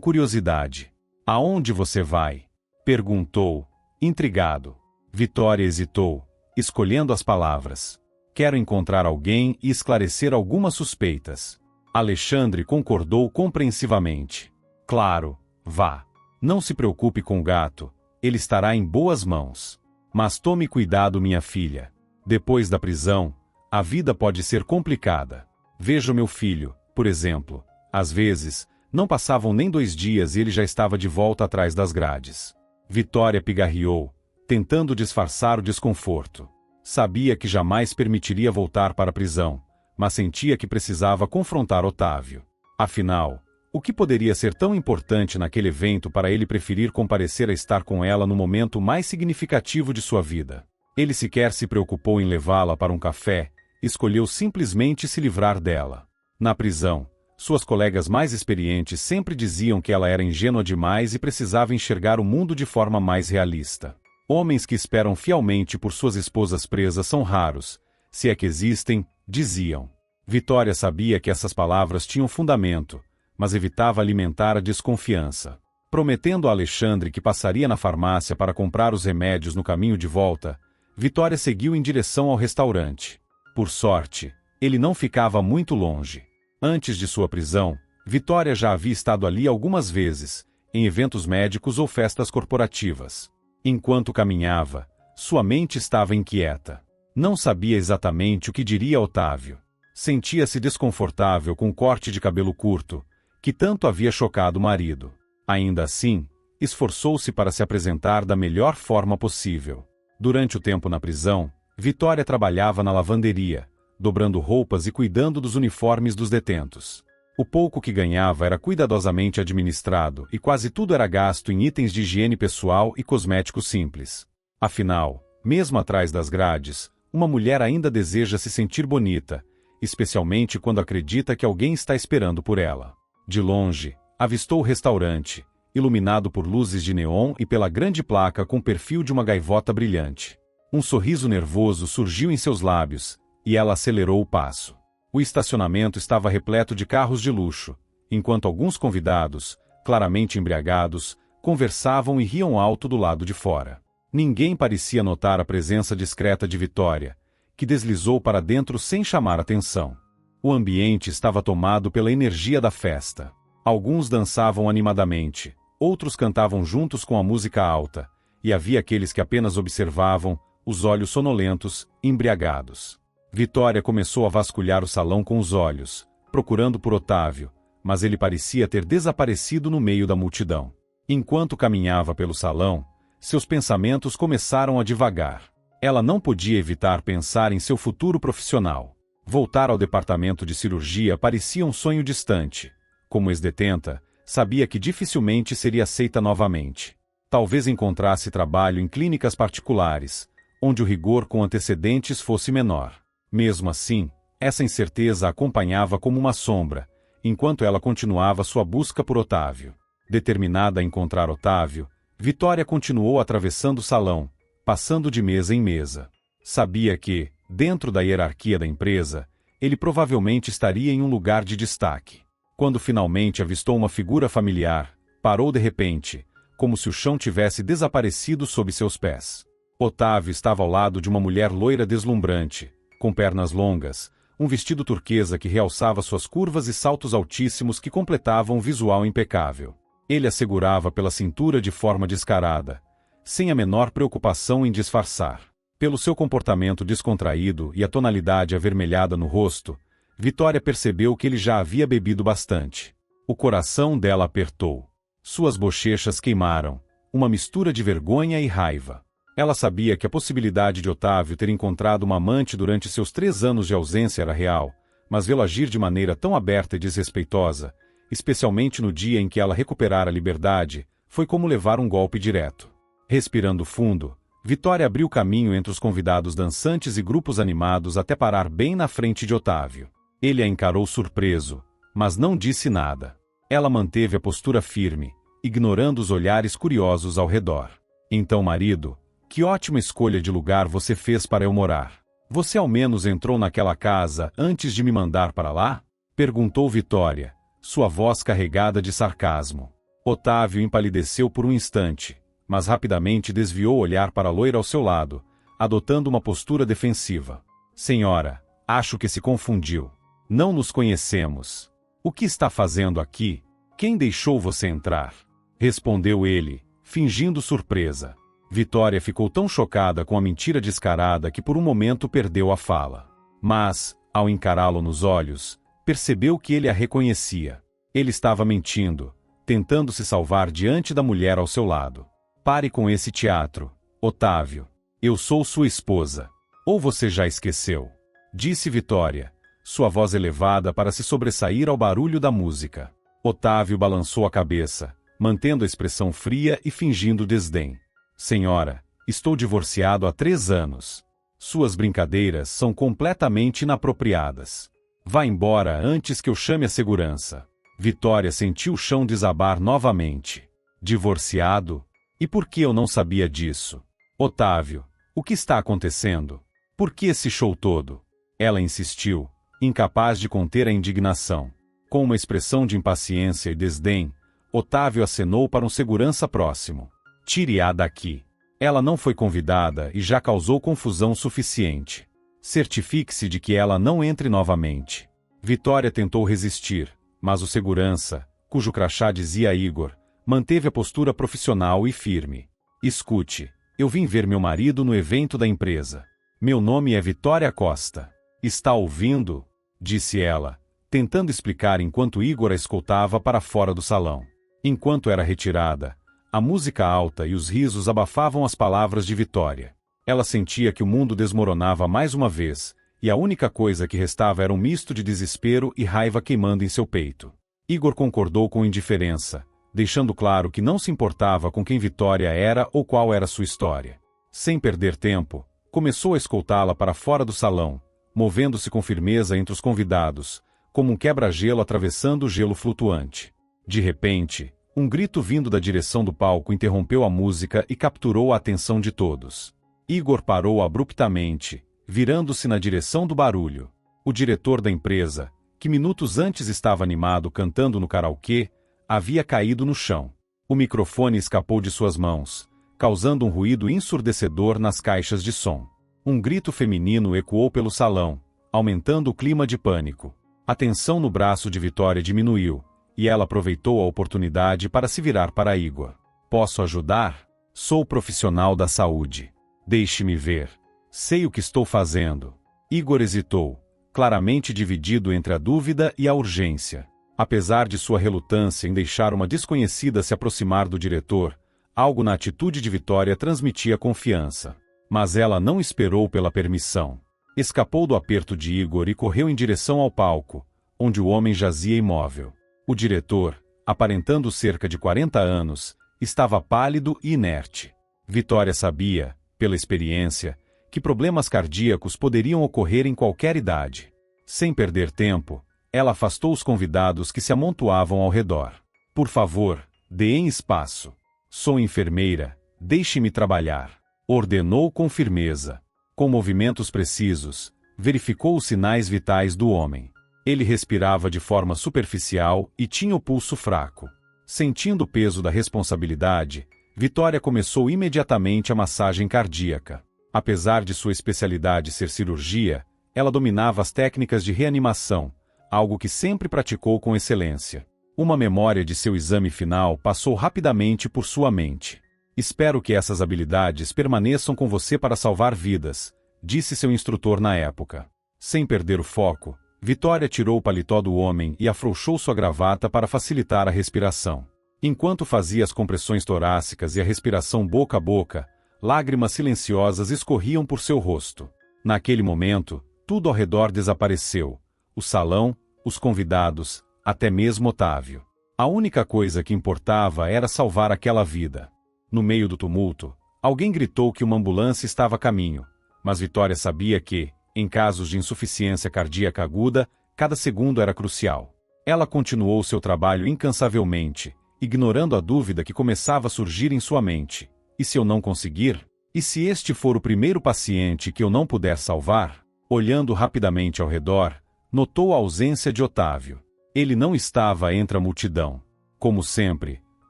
curiosidade. Aonde você vai? Perguntou, intrigado. Vitória hesitou, escolhendo as palavras. Quero encontrar alguém e esclarecer algumas suspeitas. Alexandre concordou compreensivamente. Claro, vá. Não se preocupe com o gato, ele estará em boas mãos. Mas tome cuidado, minha filha. Depois da prisão, a vida pode ser complicada. Veja o meu filho, por exemplo. Às vezes, não passavam nem 2 dias e ele já estava de volta atrás das grades. Vitória pigarreou, tentando disfarçar o desconforto. Sabia que jamais permitiria voltar para a prisão, mas sentia que precisava confrontar Otávio. Afinal, o que poderia ser tão importante naquele evento para ele preferir comparecer a estar com ela no momento mais significativo de sua vida? Ele sequer se preocupou em levá-la para um café, escolheu simplesmente se livrar dela. Na prisão, suas colegas mais experientes sempre diziam que ela era ingênua demais e precisava enxergar o mundo de forma mais realista. Homens que esperam fielmente por suas esposas presas são raros, se é que existem, diziam. Vitória sabia que essas palavras tinham fundamento, mas evitava alimentar a desconfiança. Prometendo a Alexandre que passaria na farmácia para comprar os remédios no caminho de volta, Vitória seguiu em direção ao restaurante. Por sorte, ele não ficava muito longe. Antes de sua prisão, Vitória já havia estado ali algumas vezes, em eventos médicos ou festas corporativas. Enquanto caminhava, sua mente estava inquieta. Não sabia exatamente o que diria Otávio. Sentia-se desconfortável com o corte de cabelo curto, que tanto havia chocado o marido. Ainda assim, esforçou-se para se apresentar da melhor forma possível. Durante o tempo na prisão, Vitória trabalhava na lavanderia, dobrando roupas e cuidando dos uniformes dos detentos. O pouco que ganhava era cuidadosamente administrado e quase tudo era gasto em itens de higiene pessoal e cosméticos simples. Afinal, mesmo atrás das grades, uma mulher ainda deseja se sentir bonita, especialmente quando acredita que alguém está esperando por ela. De longe, avistou o restaurante, iluminado por luzes de neon e pela grande placa com o perfil de uma gaivota brilhante. Um sorriso nervoso surgiu em seus lábios, e ela acelerou o passo. O estacionamento estava repleto de carros de luxo, enquanto alguns convidados, claramente embriagados, conversavam e riam alto do lado de fora. Ninguém parecia notar a presença discreta de Vitória, que deslizou para dentro sem chamar atenção. O ambiente estava tomado pela energia da festa. Alguns dançavam animadamente, outros cantavam juntos com a música alta, e havia aqueles que apenas observavam, os olhos sonolentos, embriagados. Vitória começou a vasculhar o salão com os olhos, procurando por Otávio, mas ele parecia ter desaparecido no meio da multidão. Enquanto caminhava pelo salão, seus pensamentos começaram a divagar. Ela não podia evitar pensar em seu futuro profissional. Voltar ao departamento de cirurgia parecia um sonho distante. Como ex-detenta, sabia que dificilmente seria aceita novamente. Talvez encontrasse trabalho em clínicas particulares, onde o rigor com antecedentes fosse menor. Mesmo assim, essa incerteza a acompanhava como uma sombra, enquanto ela continuava sua busca por Otávio. Determinada a encontrar Otávio, Vitória continuou atravessando o salão, passando de mesa em mesa. Sabia que, dentro da hierarquia da empresa, ele provavelmente estaria em um lugar de destaque. Quando finalmente avistou uma figura familiar, parou de repente, como se o chão tivesse desaparecido sob seus pés. Otávio estava ao lado de uma mulher loira deslumbrante, com pernas longas, um vestido turquesa que realçava suas curvas e saltos altíssimos que completavam um visual impecável. Ele a segurava pela cintura de forma descarada, sem a menor preocupação em disfarçar. Pelo seu comportamento descontraído e a tonalidade avermelhada no rosto, Vitória percebeu que ele já havia bebido bastante. O coração dela apertou. Suas bochechas queimaram, uma mistura de vergonha e raiva. Ela sabia que a possibilidade de Otávio ter encontrado uma amante durante seus 3 anos de ausência era real, mas vê-lo agir de maneira tão aberta e desrespeitosa, especialmente no dia em que ela recuperara a liberdade, foi como levar um golpe direto. Respirando fundo, Vitória abriu caminho entre os convidados dançantes e grupos animados até parar bem na frente de Otávio. Ele a encarou surpreso, mas não disse nada. Ela manteve a postura firme, ignorando os olhares curiosos ao redor. Então o marido, Que ótima escolha de lugar você fez para eu morar. Você ao menos entrou naquela casa antes de me mandar para lá? Perguntou Vitória, sua voz carregada de sarcasmo. Otávio empalideceu por um instante, mas rapidamente desviou o olhar para a loira ao seu lado, adotando uma postura defensiva. Senhora, acho que se confundiu. Não nos conhecemos. O que está fazendo aqui? Quem deixou você entrar? Respondeu ele, fingindo surpresa. Vitória ficou tão chocada com a mentira descarada que por um momento perdeu a fala. Mas, ao encará-lo nos olhos, percebeu que ele a reconhecia. Ele estava mentindo, tentando se salvar diante da mulher ao seu lado. Pare com esse teatro, Otávio. Eu sou sua esposa. Ou você já esqueceu? Disse Vitória, sua voz elevada para se sobressair ao barulho da música. Otávio balançou a cabeça, mantendo a expressão fria e fingindo desdém. Senhora, estou divorciado há 3 anos. Suas brincadeiras são completamente inapropriadas. Vá embora antes que eu chame a segurança. Vitória sentiu o chão desabar novamente. Divorciado? E por que eu não sabia disso? Otávio, o que está acontecendo? Por que esse show todo? Ela insistiu, incapaz de conter a indignação. Com uma expressão de impaciência e desdém, Otávio acenou para um segurança próximo. Tire-a daqui. Ela não foi convidada e já causou confusão suficiente. Certifique-se de que ela não entre novamente. Vitória tentou resistir, mas o segurança, cujo crachá dizia Igor, manteve a postura profissional e firme. Escute, eu vim ver meu marido no evento da empresa. Meu nome é Vitória Costa. Está ouvindo? Disse ela, tentando explicar enquanto Igor a escoltava para fora do salão. Enquanto era retirada, a música alta e os risos abafavam as palavras de Vitória. Ela sentia que o mundo desmoronava mais uma vez, e a única coisa que restava era um misto de desespero e raiva queimando em seu peito. Igor concordou com indiferença, deixando claro que não se importava com quem Vitória era ou qual era sua história. Sem perder tempo, começou a escoltá-la para fora do salão, movendo-se com firmeza entre os convidados, como um quebra-gelo atravessando o gelo flutuante. De repente, um grito vindo da direção do palco interrompeu a música e capturou a atenção de todos. Igor parou abruptamente, virando-se na direção do barulho. O diretor da empresa, que minutos antes estava animado cantando no karaokê, havia caído no chão. O microfone escapou de suas mãos, causando um ruído ensurdecedor nas caixas de som. Um grito feminino ecoou pelo salão, aumentando o clima de pânico. A tensão no braço de Vitória diminuiu, e ela aproveitou a oportunidade para se virar para Igor. Posso ajudar? Sou profissional da saúde. Deixe-me ver. Sei o que estou fazendo. Igor hesitou, claramente dividido entre a dúvida e a urgência. Apesar de sua relutância em deixar uma desconhecida se aproximar do diretor, algo na atitude de Vitória transmitia confiança. Mas ela não esperou pela permissão. Escapou do aperto de Igor e correu em direção ao palco, onde o homem jazia imóvel. O diretor, aparentando cerca de 40 anos, estava pálido e inerte. Vitória sabia, pela experiência, que problemas cardíacos poderiam ocorrer em qualquer idade. Sem perder tempo, ela afastou os convidados que se amontoavam ao redor. Por favor, deem espaço. Sou enfermeira, deixe-me trabalhar. Ordenou com firmeza. Com movimentos precisos, verificou os sinais vitais do homem. Ele respirava de forma superficial e tinha o pulso fraco. Sentindo o peso da responsabilidade, Vitória começou imediatamente a massagem cardíaca. Apesar de sua especialidade ser cirurgia, ela dominava as técnicas de reanimação, algo que sempre praticou com excelência. Uma memória de seu exame final passou rapidamente por sua mente. Espero que essas habilidades permaneçam com você para salvar vidas, disse seu instrutor na época. Sem perder o foco, Vitória tirou o paletó do homem e afrouxou sua gravata para facilitar a respiração. Enquanto fazia as compressões torácicas e a respiração boca a boca, lágrimas silenciosas escorriam por seu rosto. Naquele momento, tudo ao redor desapareceu. O salão, os convidados, até mesmo Otávio. A única coisa que importava era salvar aquela vida. No meio do tumulto, alguém gritou que uma ambulância estava a caminho, mas Vitória sabia que, em casos de insuficiência cardíaca aguda, cada segundo era crucial. Ela continuou seu trabalho incansavelmente, ignorando a dúvida que começava a surgir em sua mente. E se eu não conseguir? E se este for o primeiro paciente que eu não puder salvar? Olhando rapidamente ao redor, notou a ausência de Otávio. Ele não estava entre a multidão. Como sempre,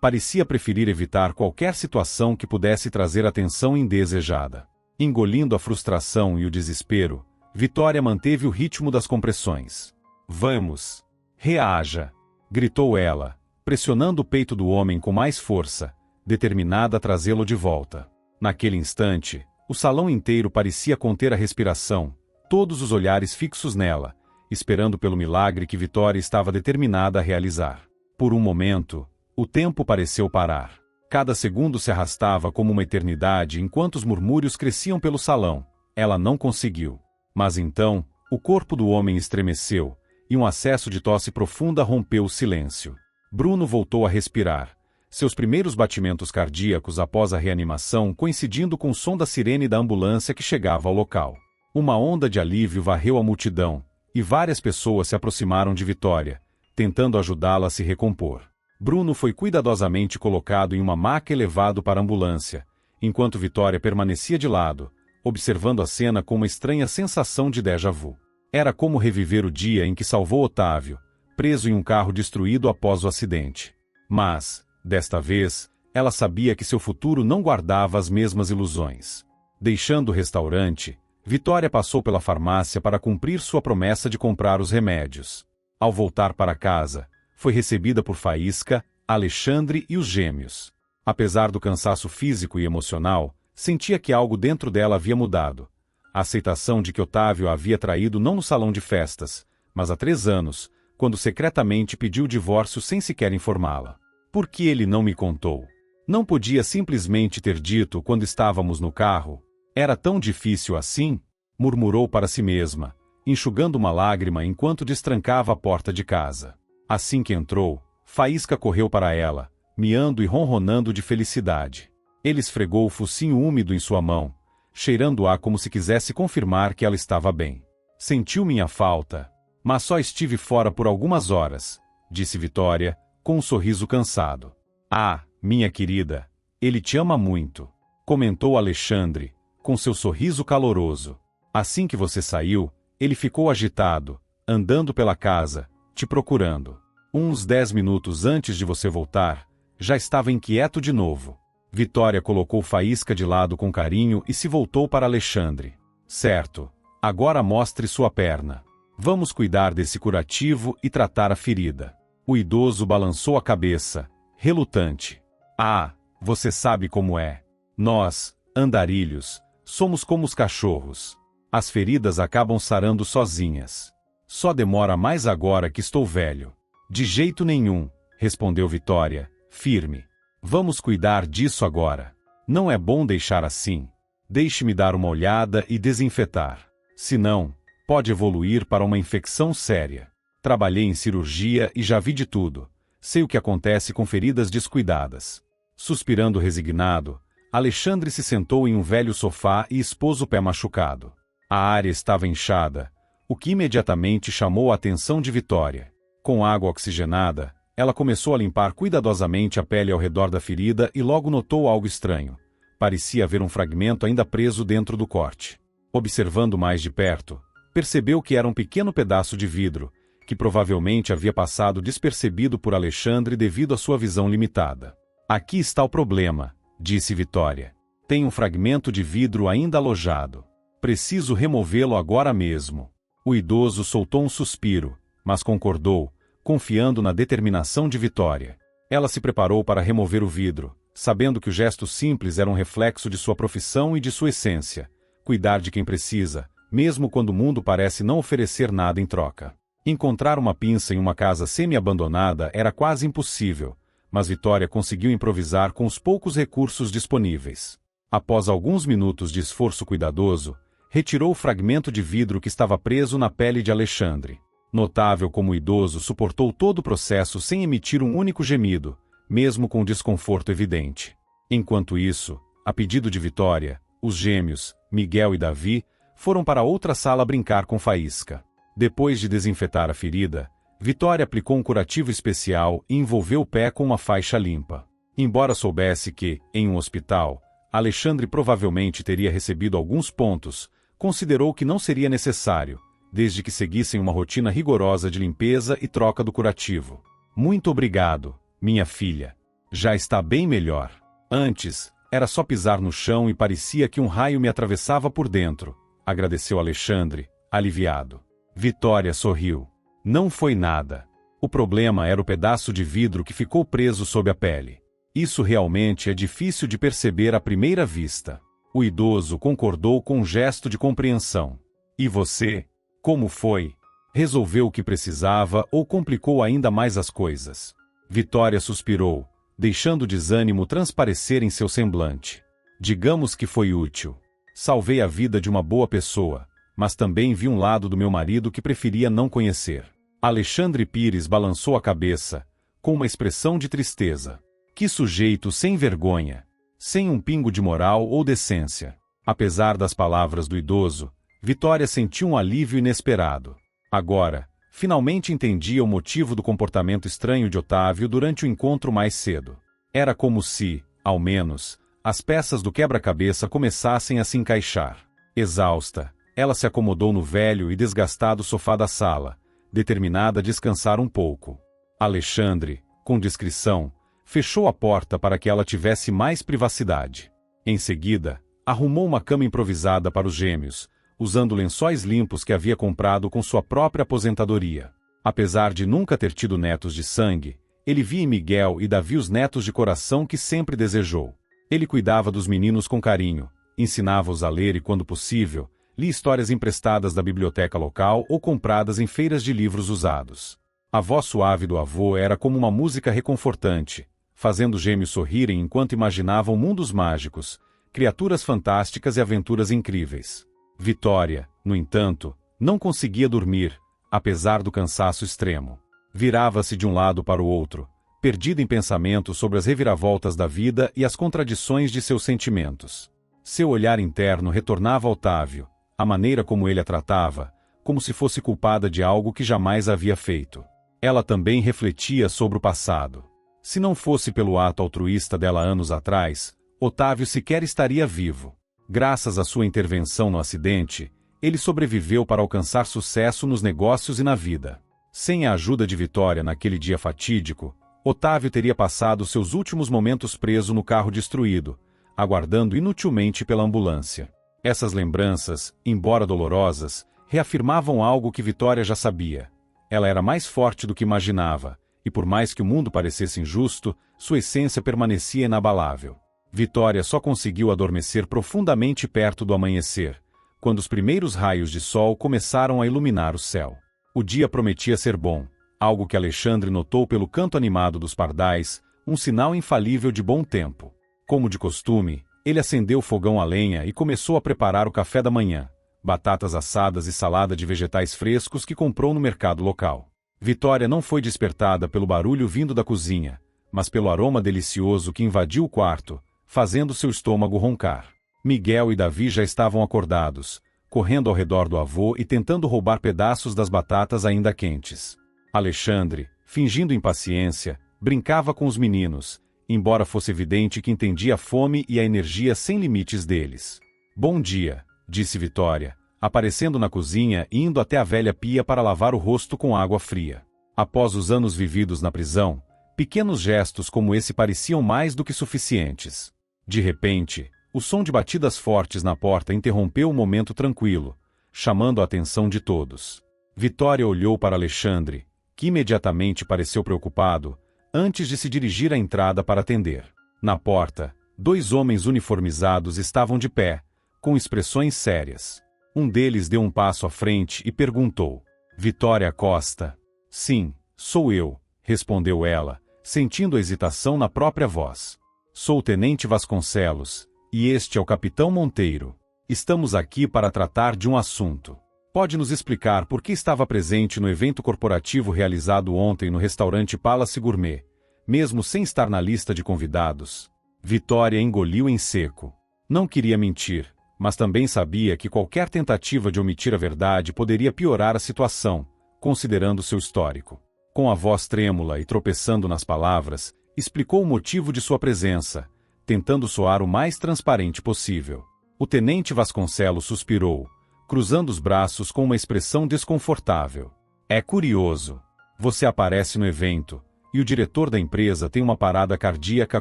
parecia preferir evitar qualquer situação que pudesse trazer atenção indesejada. Engolindo a frustração e o desespero, Vitória manteve o ritmo das compressões. Vamos! Reaja! Gritou ela, pressionando o peito do homem com mais força, determinada a trazê-lo de volta. Naquele instante, o salão inteiro parecia conter a respiração, todos os olhares fixos nela, esperando pelo milagre que Vitória estava determinada a realizar. Por um momento, o tempo pareceu parar. Cada segundo se arrastava como uma eternidade enquanto os murmúrios cresciam pelo salão. Ela não conseguiu. Mas então, o corpo do homem estremeceu, e um acesso de tosse profunda rompeu o silêncio. Bruno voltou a respirar, seus primeiros batimentos cardíacos após a reanimação coincidindo com o som da sirene da ambulância que chegava ao local. Uma onda de alívio varreu a multidão, e várias pessoas se aproximaram de Vitória, tentando ajudá-la a se recompor. Bruno foi cuidadosamente colocado em uma maca e levado para a ambulância, enquanto Vitória permanecia de lado, observando a cena com uma estranha sensação de déjà vu. Era como reviver o dia em que salvou Otávio, preso em um carro destruído após o acidente. Mas, desta vez, ela sabia que seu futuro não guardava as mesmas ilusões. Deixando o restaurante, Vitória passou pela farmácia para cumprir sua promessa de comprar os remédios. Ao voltar para casa, foi recebida por Faísca, Alexandre e os gêmeos. Apesar do cansaço físico e emocional, sentia que algo dentro dela havia mudado. A aceitação de que Otávio a havia traído não no salão de festas, mas há 3 anos, quando secretamente pediu o divórcio sem sequer informá-la. Por que ele não me contou? Não podia simplesmente ter dito quando estávamos no carro? Era tão difícil assim? Murmurou para si mesma, enxugando uma lágrima enquanto destrancava a porta de casa. Assim que entrou, Faísca correu para ela, miando e ronronando de felicidade. Ele esfregou o focinho úmido em sua mão, cheirando-a como se quisesse confirmar que ela estava bem. Sentiu minha falta, mas só estive fora por algumas horas, disse Vitória, com um sorriso cansado. Ah, minha querida, ele te ama muito, comentou Alexandre, com seu sorriso caloroso. Assim que você saiu, ele ficou agitado, andando pela casa, te procurando. Uns 10 minutos antes de você voltar, já estava inquieto de novo. Vitória colocou Faísca de lado com carinho e se voltou para Alexandre. Certo, agora mostre sua perna. Vamos cuidar desse curativo e tratar a ferida. O idoso balançou a cabeça, relutante. Ah, você sabe como é. Nós, andarilhos, somos como os cachorros. As feridas acabam sarando sozinhas. Só demora mais agora que estou velho. De jeito nenhum, respondeu Vitória, firme. Vamos cuidar disso agora. Não é bom deixar assim. Deixe-me dar uma olhada e desinfetar. Senão, pode evoluir para uma infecção séria. Trabalhei em cirurgia e já vi de tudo. Sei o que acontece com feridas descuidadas. Suspirando resignado, Alexandre se sentou em um velho sofá e expôs o pé machucado. A área estava inchada, o que imediatamente chamou a atenção de Vitória. Com água oxigenada, ela começou a limpar cuidadosamente a pele ao redor da ferida e logo notou algo estranho. Parecia haver um fragmento ainda preso dentro do corte. Observando mais de perto, percebeu que era um pequeno pedaço de vidro, que provavelmente havia passado despercebido por Alexandre devido à sua visão limitada. Aqui está o problema, disse Vitória. Tem um fragmento de vidro ainda alojado. Preciso removê-lo agora mesmo. O idoso soltou um suspiro, mas concordou, confiando na determinação de Vitória. Ela se preparou para remover o vidro, sabendo que o gesto simples era um reflexo de sua profissão e de sua essência. Cuidar de quem precisa, mesmo quando o mundo parece não oferecer nada em troca. Encontrar uma pinça em uma casa semi-abandonada era quase impossível, mas Vitória conseguiu improvisar com os poucos recursos disponíveis. Após alguns minutos de esforço cuidadoso, retirou o fragmento de vidro que estava preso na pele de Alexandre. Notável como o idoso suportou todo o processo sem emitir um único gemido, mesmo com desconforto evidente. Enquanto isso, a pedido de Vitória, os gêmeos, Miguel e Davi, foram para outra sala brincar com Faísca. Depois de desinfetar a ferida, Vitória aplicou um curativo especial e envolveu o pé com uma faixa limpa. Embora soubesse que, em um hospital, Alexandre provavelmente teria recebido alguns pontos, considerou que não seria necessário, desde que seguissem uma rotina rigorosa de limpeza e troca do curativo. Muito obrigado, minha filha. Já está bem melhor. Antes, era só pisar no chão e parecia que um raio me atravessava por dentro, agradeceu Alexandre, aliviado. Vitória sorriu. Não foi nada. O problema era o pedaço de vidro que ficou preso sob a pele. Isso realmente é difícil de perceber à primeira vista. O idoso concordou com um gesto de compreensão. E você? Como foi? Resolveu o que precisava ou complicou ainda mais as coisas? Vitória suspirou, deixando o desânimo transparecer em seu semblante. Digamos que foi útil. Salvei a vida de uma boa pessoa, mas também vi um lado do meu marido que preferia não conhecer. Alexandre Pires balançou a cabeça, com uma expressão de tristeza. Que sujeito sem vergonha, sem um pingo de moral ou decência. Apesar das palavras do idoso, Vitória sentiu um alívio inesperado. Agora, finalmente entendia o motivo do comportamento estranho de Otávio durante o encontro mais cedo. Era como se, ao menos, as peças do quebra-cabeça começassem a se encaixar. Exausta, ela se acomodou no velho e desgastado sofá da sala, determinada a descansar um pouco. Alexandre, com discrição, fechou a porta para que ela tivesse mais privacidade. Em seguida, arrumou uma cama improvisada para os gêmeos, usando lençóis limpos que havia comprado com sua própria aposentadoria. Apesar de nunca ter tido netos de sangue, ele via em Miguel e Davi os netos de coração que sempre desejou. Ele cuidava dos meninos com carinho, ensinava-os a ler e, quando possível, lia histórias emprestadas da biblioteca local ou compradas em feiras de livros usados. A voz suave do avô era como uma música reconfortante, fazendo os gêmeos sorrirem enquanto imaginavam mundos mágicos, criaturas fantásticas e aventuras incríveis. Vitória, no entanto, não conseguia dormir, apesar do cansaço extremo. Virava-se de um lado para o outro, perdida em pensamentos sobre as reviravoltas da vida e as contradições de seus sentimentos. Seu olhar interno retornava a Otávio, a maneira como ele a tratava, como se fosse culpada de algo que jamais havia feito. Ela também refletia sobre o passado. Se não fosse pelo ato altruísta dela anos atrás, Otávio sequer estaria vivo. Graças à sua intervenção no acidente, ele sobreviveu para alcançar sucesso nos negócios e na vida. Sem a ajuda de Vitória naquele dia fatídico, Otávio teria passado seus últimos momentos preso no carro destruído, aguardando inutilmente pela ambulância. Essas lembranças, embora dolorosas, reafirmavam algo que Vitória já sabia. Ela era mais forte do que imaginava, e por mais que o mundo parecesse injusto, sua essência permanecia inabalável. Vitória só conseguiu adormecer profundamente perto do amanhecer, quando os primeiros raios de sol começaram a iluminar o céu. O dia prometia ser bom, algo que Alexandre notou pelo canto animado dos pardais, um sinal infalível de bom tempo. Como de costume, ele acendeu o fogão a lenha e começou a preparar o café da manhã, batatas assadas e salada de vegetais frescos que comprou no mercado local. Vitória não foi despertada pelo barulho vindo da cozinha, mas pelo aroma delicioso que invadiu o quarto, fazendo seu estômago roncar. Miguel e Davi já estavam acordados, correndo ao redor do avô e tentando roubar pedaços das batatas ainda quentes. Alexandre, fingindo impaciência, brincava com os meninos, embora fosse evidente que entendia a fome e a energia sem limites deles. Bom dia, disse Vitória, aparecendo na cozinha e indo até a velha pia para lavar o rosto com água fria. Após os anos vividos na prisão, pequenos gestos como esse pareciam mais do que suficientes. De repente, o som de batidas fortes na porta interrompeu o momento tranquilo, chamando a atenção de todos. Vitória olhou para Alexandre, que imediatamente pareceu preocupado, antes de se dirigir à entrada para atender. Na porta, dois homens uniformizados estavam de pé, com expressões sérias. Um deles deu um passo à frente e perguntou: Vitória Costa? Sim, sou eu, respondeu ela, sentindo a hesitação na própria voz. Sou o Tenente Vasconcelos, e este é o Capitão Monteiro. Estamos aqui para tratar de um assunto. Pode nos explicar por que estava presente no evento corporativo realizado ontem no restaurante Palace Gourmet, mesmo sem estar na lista de convidados? Vitória engoliu em seco. Não queria mentir, mas também sabia que qualquer tentativa de omitir a verdade poderia piorar a situação, considerando seu histórico. Com a voz trêmula e tropeçando nas palavras, explicou o motivo de sua presença, tentando soar o mais transparente possível. O tenente Vasconcelos suspirou, cruzando os braços com uma expressão desconfortável. É curioso. Você aparece no evento, e o diretor da empresa tem uma parada cardíaca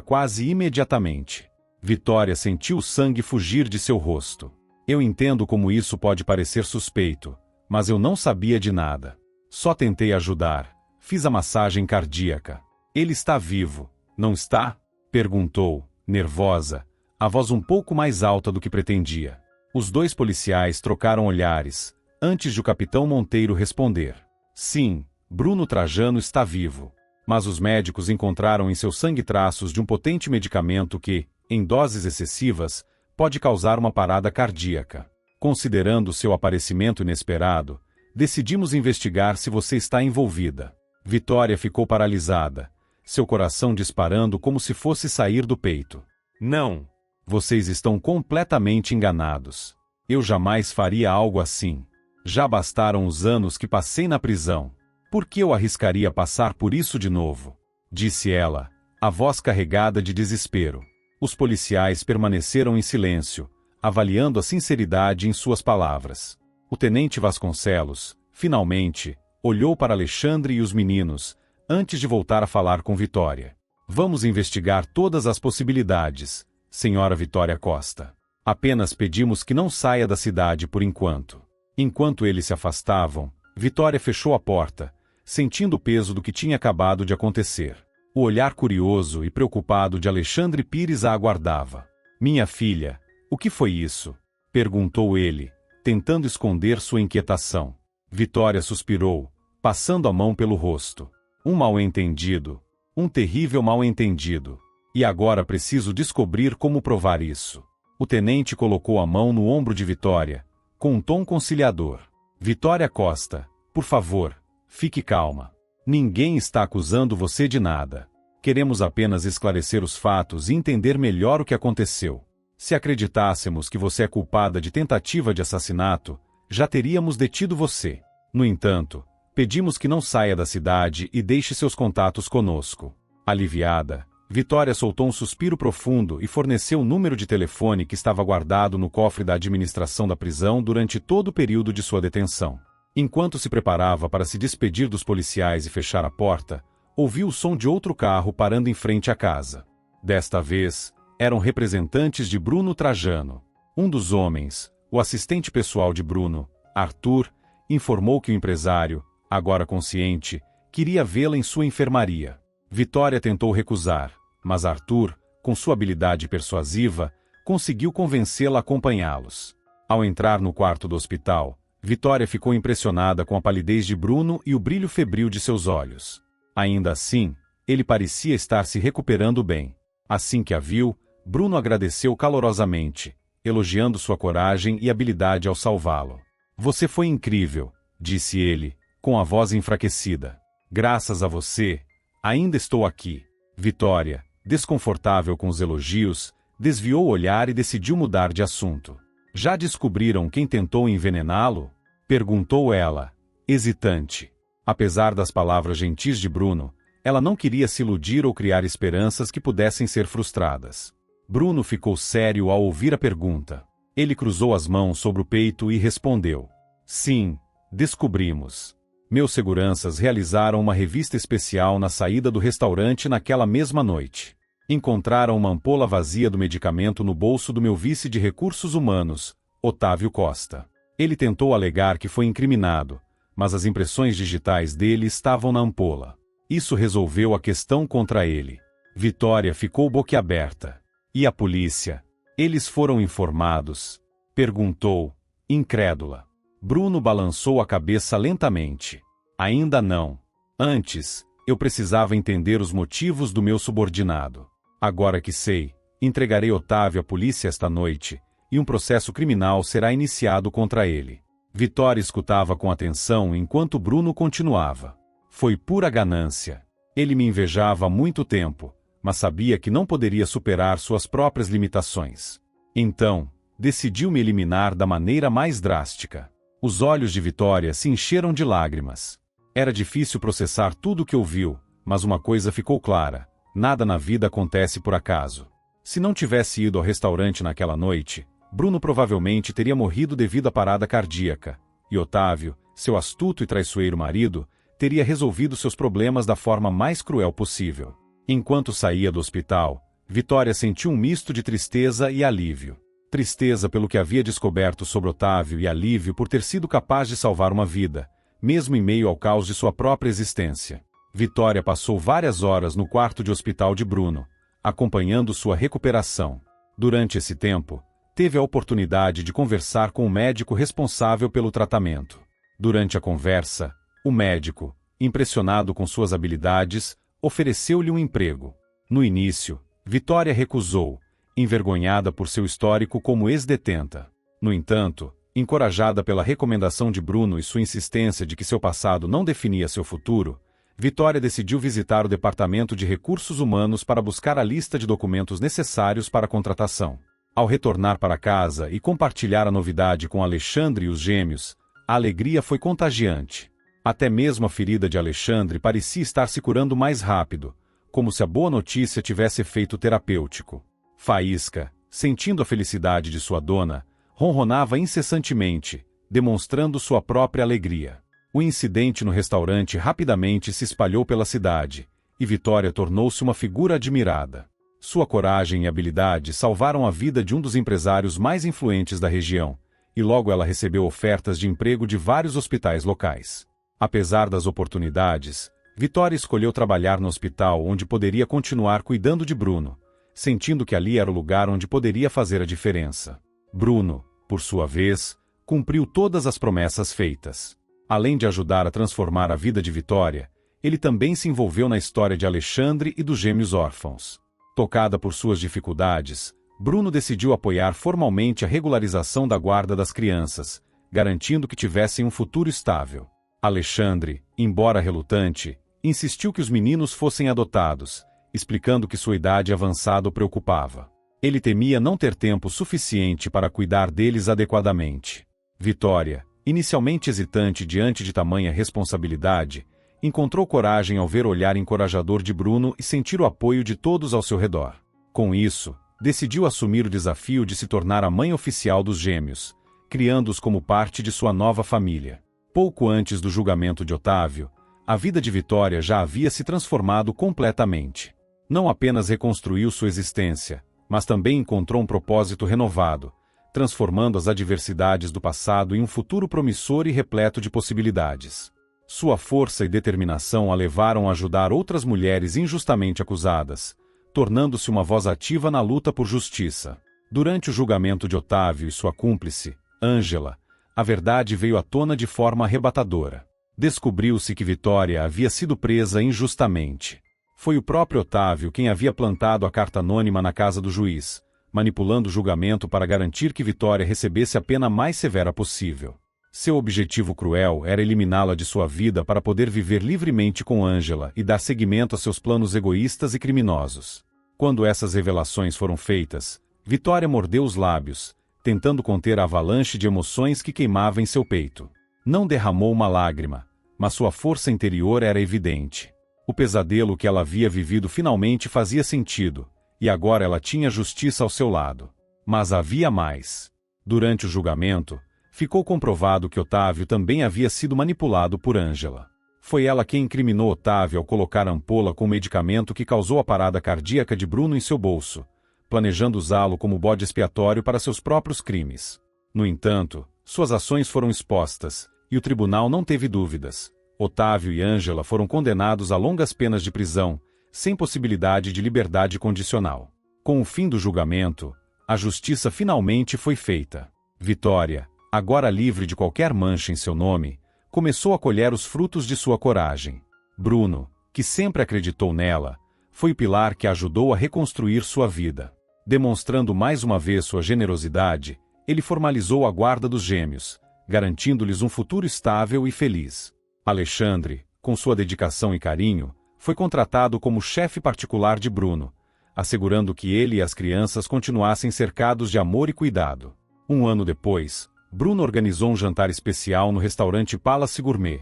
quase imediatamente. Vitória sentiu o sangue fugir de seu rosto. Eu entendo como isso pode parecer suspeito, mas eu não sabia de nada. Só tentei ajudar. Fiz a massagem cardíaca. Ele está vivo, não está? Perguntou, nervosa, a voz um pouco mais alta do que pretendia. Os dois policiais trocaram olhares, antes de o capitão Monteiro responder. Sim, Bruno Trajano está vivo. Mas os médicos encontraram em seu sangue traços de um potente medicamento que, em doses excessivas, pode causar uma parada cardíaca. Considerando seu aparecimento inesperado, decidimos investigar se você está envolvida. Vitória ficou paralisada, seu coração disparando como se fosse sair do peito. Não! Vocês estão completamente enganados. Eu jamais faria algo assim. Já bastaram os anos que passei na prisão. Por que eu arriscaria passar por isso de novo? Disse ela, a voz carregada de desespero. Os policiais permaneceram em silêncio, avaliando a sinceridade em suas palavras. O tenente Vasconcelos, finalmente, olhou para Alexandre e os meninos, antes de voltar a falar com Vitória. Vamos investigar todas as possibilidades, senhora Vitória Costa. Apenas pedimos que não saia da cidade por enquanto. Enquanto eles se afastavam, Vitória fechou a porta, sentindo o peso do que tinha acabado de acontecer. O olhar curioso e preocupado de Alexandre Pires a aguardava. Minha filha, o que foi isso? Perguntou ele, tentando esconder sua inquietação. Vitória suspirou, passando a mão pelo rosto. Um mal-entendido. Um terrível mal-entendido. E agora preciso descobrir como provar isso. O tenente colocou a mão no ombro de Vitória, com um tom conciliador. Vitória Costa, por favor, fique calma. Ninguém está acusando você de nada. Queremos apenas esclarecer os fatos e entender melhor o que aconteceu. Se acreditássemos que você é culpada de tentativa de assassinato, já teríamos detido você. No entanto, pedimos que não saia da cidade e deixe seus contatos conosco. Aliviada, Vitória soltou um suspiro profundo e forneceu o número de telefone que estava guardado no cofre da administração da prisão durante todo o período de sua detenção. Enquanto se preparava para se despedir dos policiais e fechar a porta, ouviu o som de outro carro parando em frente à casa. Desta vez, eram representantes de Bruno Trajano. Um dos homens, o assistente pessoal de Bruno, Arthur, informou que o empresário, agora consciente, queria vê-la em sua enfermaria. Vitória tentou recusar, mas Arthur, com sua habilidade persuasiva, conseguiu convencê-la a acompanhá-los. Ao entrar no quarto do hospital, Vitória ficou impressionada com a palidez de Bruno e o brilho febril de seus olhos. Ainda assim, ele parecia estar se recuperando bem. Assim que a viu, Bruno agradeceu calorosamente, elogiando sua coragem e habilidade ao salvá-lo. Você foi incrível, disse ele, com a voz enfraquecida. Graças a você, ainda estou aqui. Vitória, desconfortável com os elogios, desviou o olhar e decidiu mudar de assunto. Já descobriram quem tentou envenená-lo? Perguntou ela, hesitante. Apesar das palavras gentis de Bruno, ela não queria se iludir ou criar esperanças que pudessem ser frustradas. Bruno ficou sério ao ouvir a pergunta. Ele cruzou as mãos sobre o peito e respondeu. Sim, descobrimos. Meus seguranças realizaram uma revista especial na saída do restaurante naquela mesma noite. Encontraram uma ampola vazia do medicamento no bolso do meu vice de recursos humanos, Otávio Costa. Ele tentou alegar que foi incriminado, mas as impressões digitais dele estavam na ampola. Isso resolveu a questão contra ele. Vitória ficou boquiaberta. E a polícia? Eles foram informados? Perguntou, incrédula. Bruno balançou a cabeça lentamente. Ainda não. Antes, eu precisava entender os motivos do meu subordinado. Agora que sei, entregarei Otávio à polícia esta noite, e um processo criminal será iniciado contra ele. Vitória escutava com atenção enquanto Bruno continuava. Foi pura ganância. Ele me invejava há muito tempo, mas sabia que não poderia superar suas próprias limitações. Então, decidiu me eliminar da maneira mais drástica. Os olhos de Vitória se encheram de lágrimas. Era difícil processar tudo o que ouviu, mas uma coisa ficou clara: nada na vida acontece por acaso. Se não tivesse ido ao restaurante naquela noite, Bruno provavelmente teria morrido devido à parada cardíaca, e Otávio, seu astuto e traiçoeiro marido, teria resolvido seus problemas da forma mais cruel possível. Enquanto saía do hospital, Vitória sentiu um misto de tristeza e alívio. Tristeza pelo que havia descoberto sobre Otávio e alívio por ter sido capaz de salvar uma vida, mesmo em meio ao caos de sua própria existência. Vitória passou várias horas no quarto de hospital de Bruno, acompanhando sua recuperação. Durante esse tempo, teve a oportunidade de conversar com o médico responsável pelo tratamento. Durante a conversa, o médico, impressionado com suas habilidades, ofereceu-lhe um emprego. No início, Vitória recusou, envergonhada por seu histórico como ex-detenta. No entanto, encorajada pela recomendação de Bruno e sua insistência de que seu passado não definia seu futuro, Vitória decidiu visitar o Departamento de Recursos Humanos para buscar a lista de documentos necessários para a contratação. Ao retornar para casa e compartilhar a novidade com Alexandre e os gêmeos, a alegria foi contagiante. Até mesmo a ferida de Alexandre parecia estar se curando mais rápido, como se a boa notícia tivesse efeito terapêutico. Faísca, sentindo a felicidade de sua dona, ronronava incessantemente, demonstrando sua própria alegria. O incidente no restaurante rapidamente se espalhou pela cidade, e Vitória tornou-se uma figura admirada. Sua coragem e habilidade salvaram a vida de um dos empresários mais influentes da região, e logo ela recebeu ofertas de emprego de vários hospitais locais. Apesar das oportunidades, Vitória escolheu trabalhar no hospital onde poderia continuar cuidando de Bruno, sentindo que ali era o lugar onde poderia fazer a diferença. Bruno, por sua vez, cumpriu todas as promessas feitas. Além de ajudar a transformar a vida de Vitória, ele também se envolveu na história de Alexandre e dos gêmeos órfãos. Tocada por suas dificuldades, Bruno decidiu apoiar formalmente a regularização da guarda das crianças, garantindo que tivessem um futuro estável. Alexandre, embora relutante, insistiu que os meninos fossem adotados, explicando que sua idade avançada o preocupava. Ele temia não ter tempo suficiente para cuidar deles adequadamente. Vitória, inicialmente hesitante diante de tamanha responsabilidade, encontrou coragem ao ver o olhar encorajador de Bruno e sentir o apoio de todos ao seu redor. Com isso, decidiu assumir o desafio de se tornar a mãe oficial dos gêmeos, criando-os como parte de sua nova família. Pouco antes do julgamento de Otávio, a vida de Vitória já havia se transformado completamente. Não apenas reconstruiu sua existência, mas também encontrou um propósito renovado, transformando as adversidades do passado em um futuro promissor e repleto de possibilidades. Sua força e determinação a levaram a ajudar outras mulheres injustamente acusadas, tornando-se uma voz ativa na luta por justiça. Durante o julgamento de Otávio e sua cúmplice, Ângela, a verdade veio à tona de forma arrebatadora. Descobriu-se que Vitória havia sido presa injustamente. Foi o próprio Otávio quem havia plantado a carta anônima na casa do juiz, manipulando o julgamento para garantir que Vitória recebesse a pena mais severa possível. Seu objetivo cruel era eliminá-la de sua vida para poder viver livremente com Ângela e dar seguimento a seus planos egoístas e criminosos. Quando essas revelações foram feitas, Vitória mordeu os lábios, tentando conter a avalanche de emoções que queimava em seu peito. Não derramou uma lágrima, mas sua força interior era evidente. O pesadelo que ela havia vivido finalmente fazia sentido, e agora ela tinha justiça ao seu lado. Mas havia mais. Durante o julgamento, ficou comprovado que Otávio também havia sido manipulado por Ângela. Foi ela quem incriminou Otávio ao colocar a ampola com o medicamento que causou a parada cardíaca de Bruno em seu bolso, planejando usá-lo como bode expiatório para seus próprios crimes. No entanto, suas ações foram expostas, e o tribunal não teve dúvidas. Otávio e Ângela foram condenados a longas penas de prisão, sem possibilidade de liberdade condicional. Com o fim do julgamento, a justiça finalmente foi feita. Vitória, agora livre de qualquer mancha em seu nome, começou a colher os frutos de sua coragem. Bruno, que sempre acreditou nela, foi o pilar que a ajudou a reconstruir sua vida. Demonstrando mais uma vez sua generosidade, ele formalizou a guarda dos gêmeos, garantindo-lhes um futuro estável e feliz. Alexandre, com sua dedicação e carinho, foi contratado como chefe particular de Bruno, assegurando que ele e as crianças continuassem cercados de amor e cuidado. Um ano depois, Bruno organizou um jantar especial no restaurante Palace Gourmet,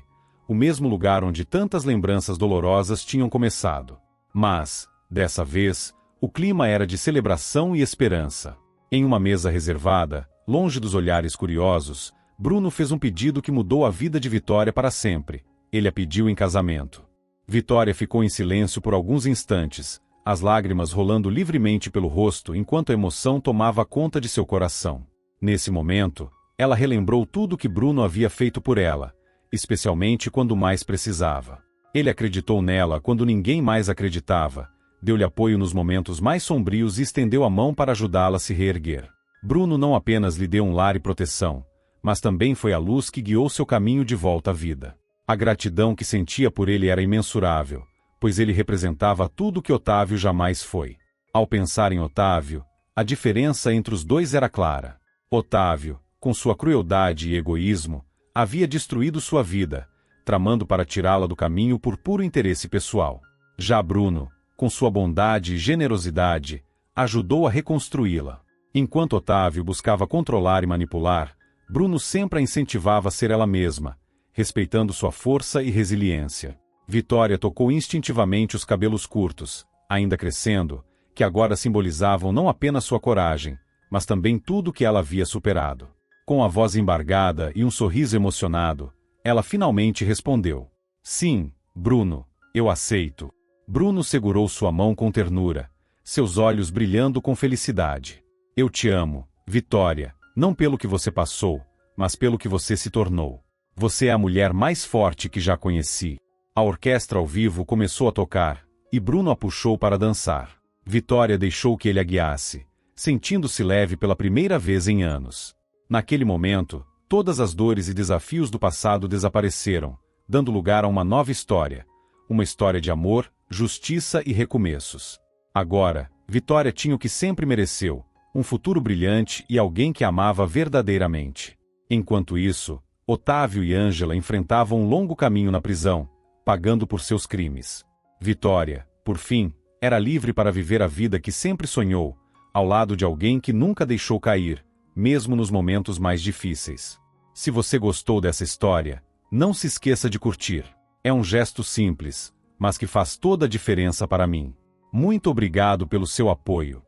o mesmo lugar onde tantas lembranças dolorosas tinham começado. Mas, dessa vez, O clima era de celebração e esperança. Em uma mesa reservada, longe dos olhares curiosos, Bruno fez um pedido que mudou a vida de Vitória para sempre. Ele a pediu em casamento. Vitória ficou em silêncio por alguns instantes, as lágrimas rolando livremente pelo rosto enquanto a emoção tomava conta de seu coração. Nesse momento, ela relembrou tudo que Bruno havia feito por ela, especialmente quando mais precisava. Ele acreditou nela quando ninguém mais acreditava, deu-lhe apoio nos momentos mais sombrios e estendeu a mão para ajudá-la a se reerguer. Bruno não apenas lhe deu um lar e proteção, mas também foi a luz que guiou seu caminho de volta à vida. A gratidão que sentia por ele era imensurável, pois ele representava tudo que Otávio jamais foi. Ao pensar em Otávio, a diferença entre os dois era clara. Otávio, com sua crueldade e egoísmo, havia destruído sua vida, tramando para tirá-la do caminho por puro interesse pessoal. Já Bruno, com sua bondade e generosidade, ajudou a reconstruí-la. Enquanto Otávio buscava controlar e manipular, Bruno sempre a incentivava a ser ela mesma, respeitando sua força e resiliência. Vitória tocou instintivamente os cabelos curtos, ainda crescendo, que agora simbolizavam não apenas sua coragem, mas também tudo que ela havia superado. Com a voz embargada e um sorriso emocionado, ela finalmente respondeu: "Sim, Bruno, eu aceito." Bruno segurou sua mão com ternura, seus olhos brilhando com felicidade. "Eu te amo, Vitória, não pelo que você passou, mas pelo que você se tornou. Você é a mulher mais forte que já conheci." A orquestra ao vivo começou a tocar, e Bruno a puxou para dançar. Vitória deixou que ele a guiasse, sentindo-se leve pela primeira vez em anos. Naquele momento, todas as dores e desafios do passado desapareceram, dando lugar a uma nova história. Uma história de amor, justiça e recomeços. Agora, Vitória tinha o que sempre mereceu, um futuro brilhante e alguém que amava verdadeiramente. Enquanto isso, Otávio e Ângela enfrentavam um longo caminho na prisão, pagando por seus crimes. Vitória, por fim, era livre para viver a vida que sempre sonhou, ao lado de alguém que nunca deixou cair, mesmo nos momentos mais difíceis. Se você gostou dessa história, não se esqueça de curtir. É um gesto simples, mas que faz toda a diferença para mim. Muito obrigado pelo seu apoio.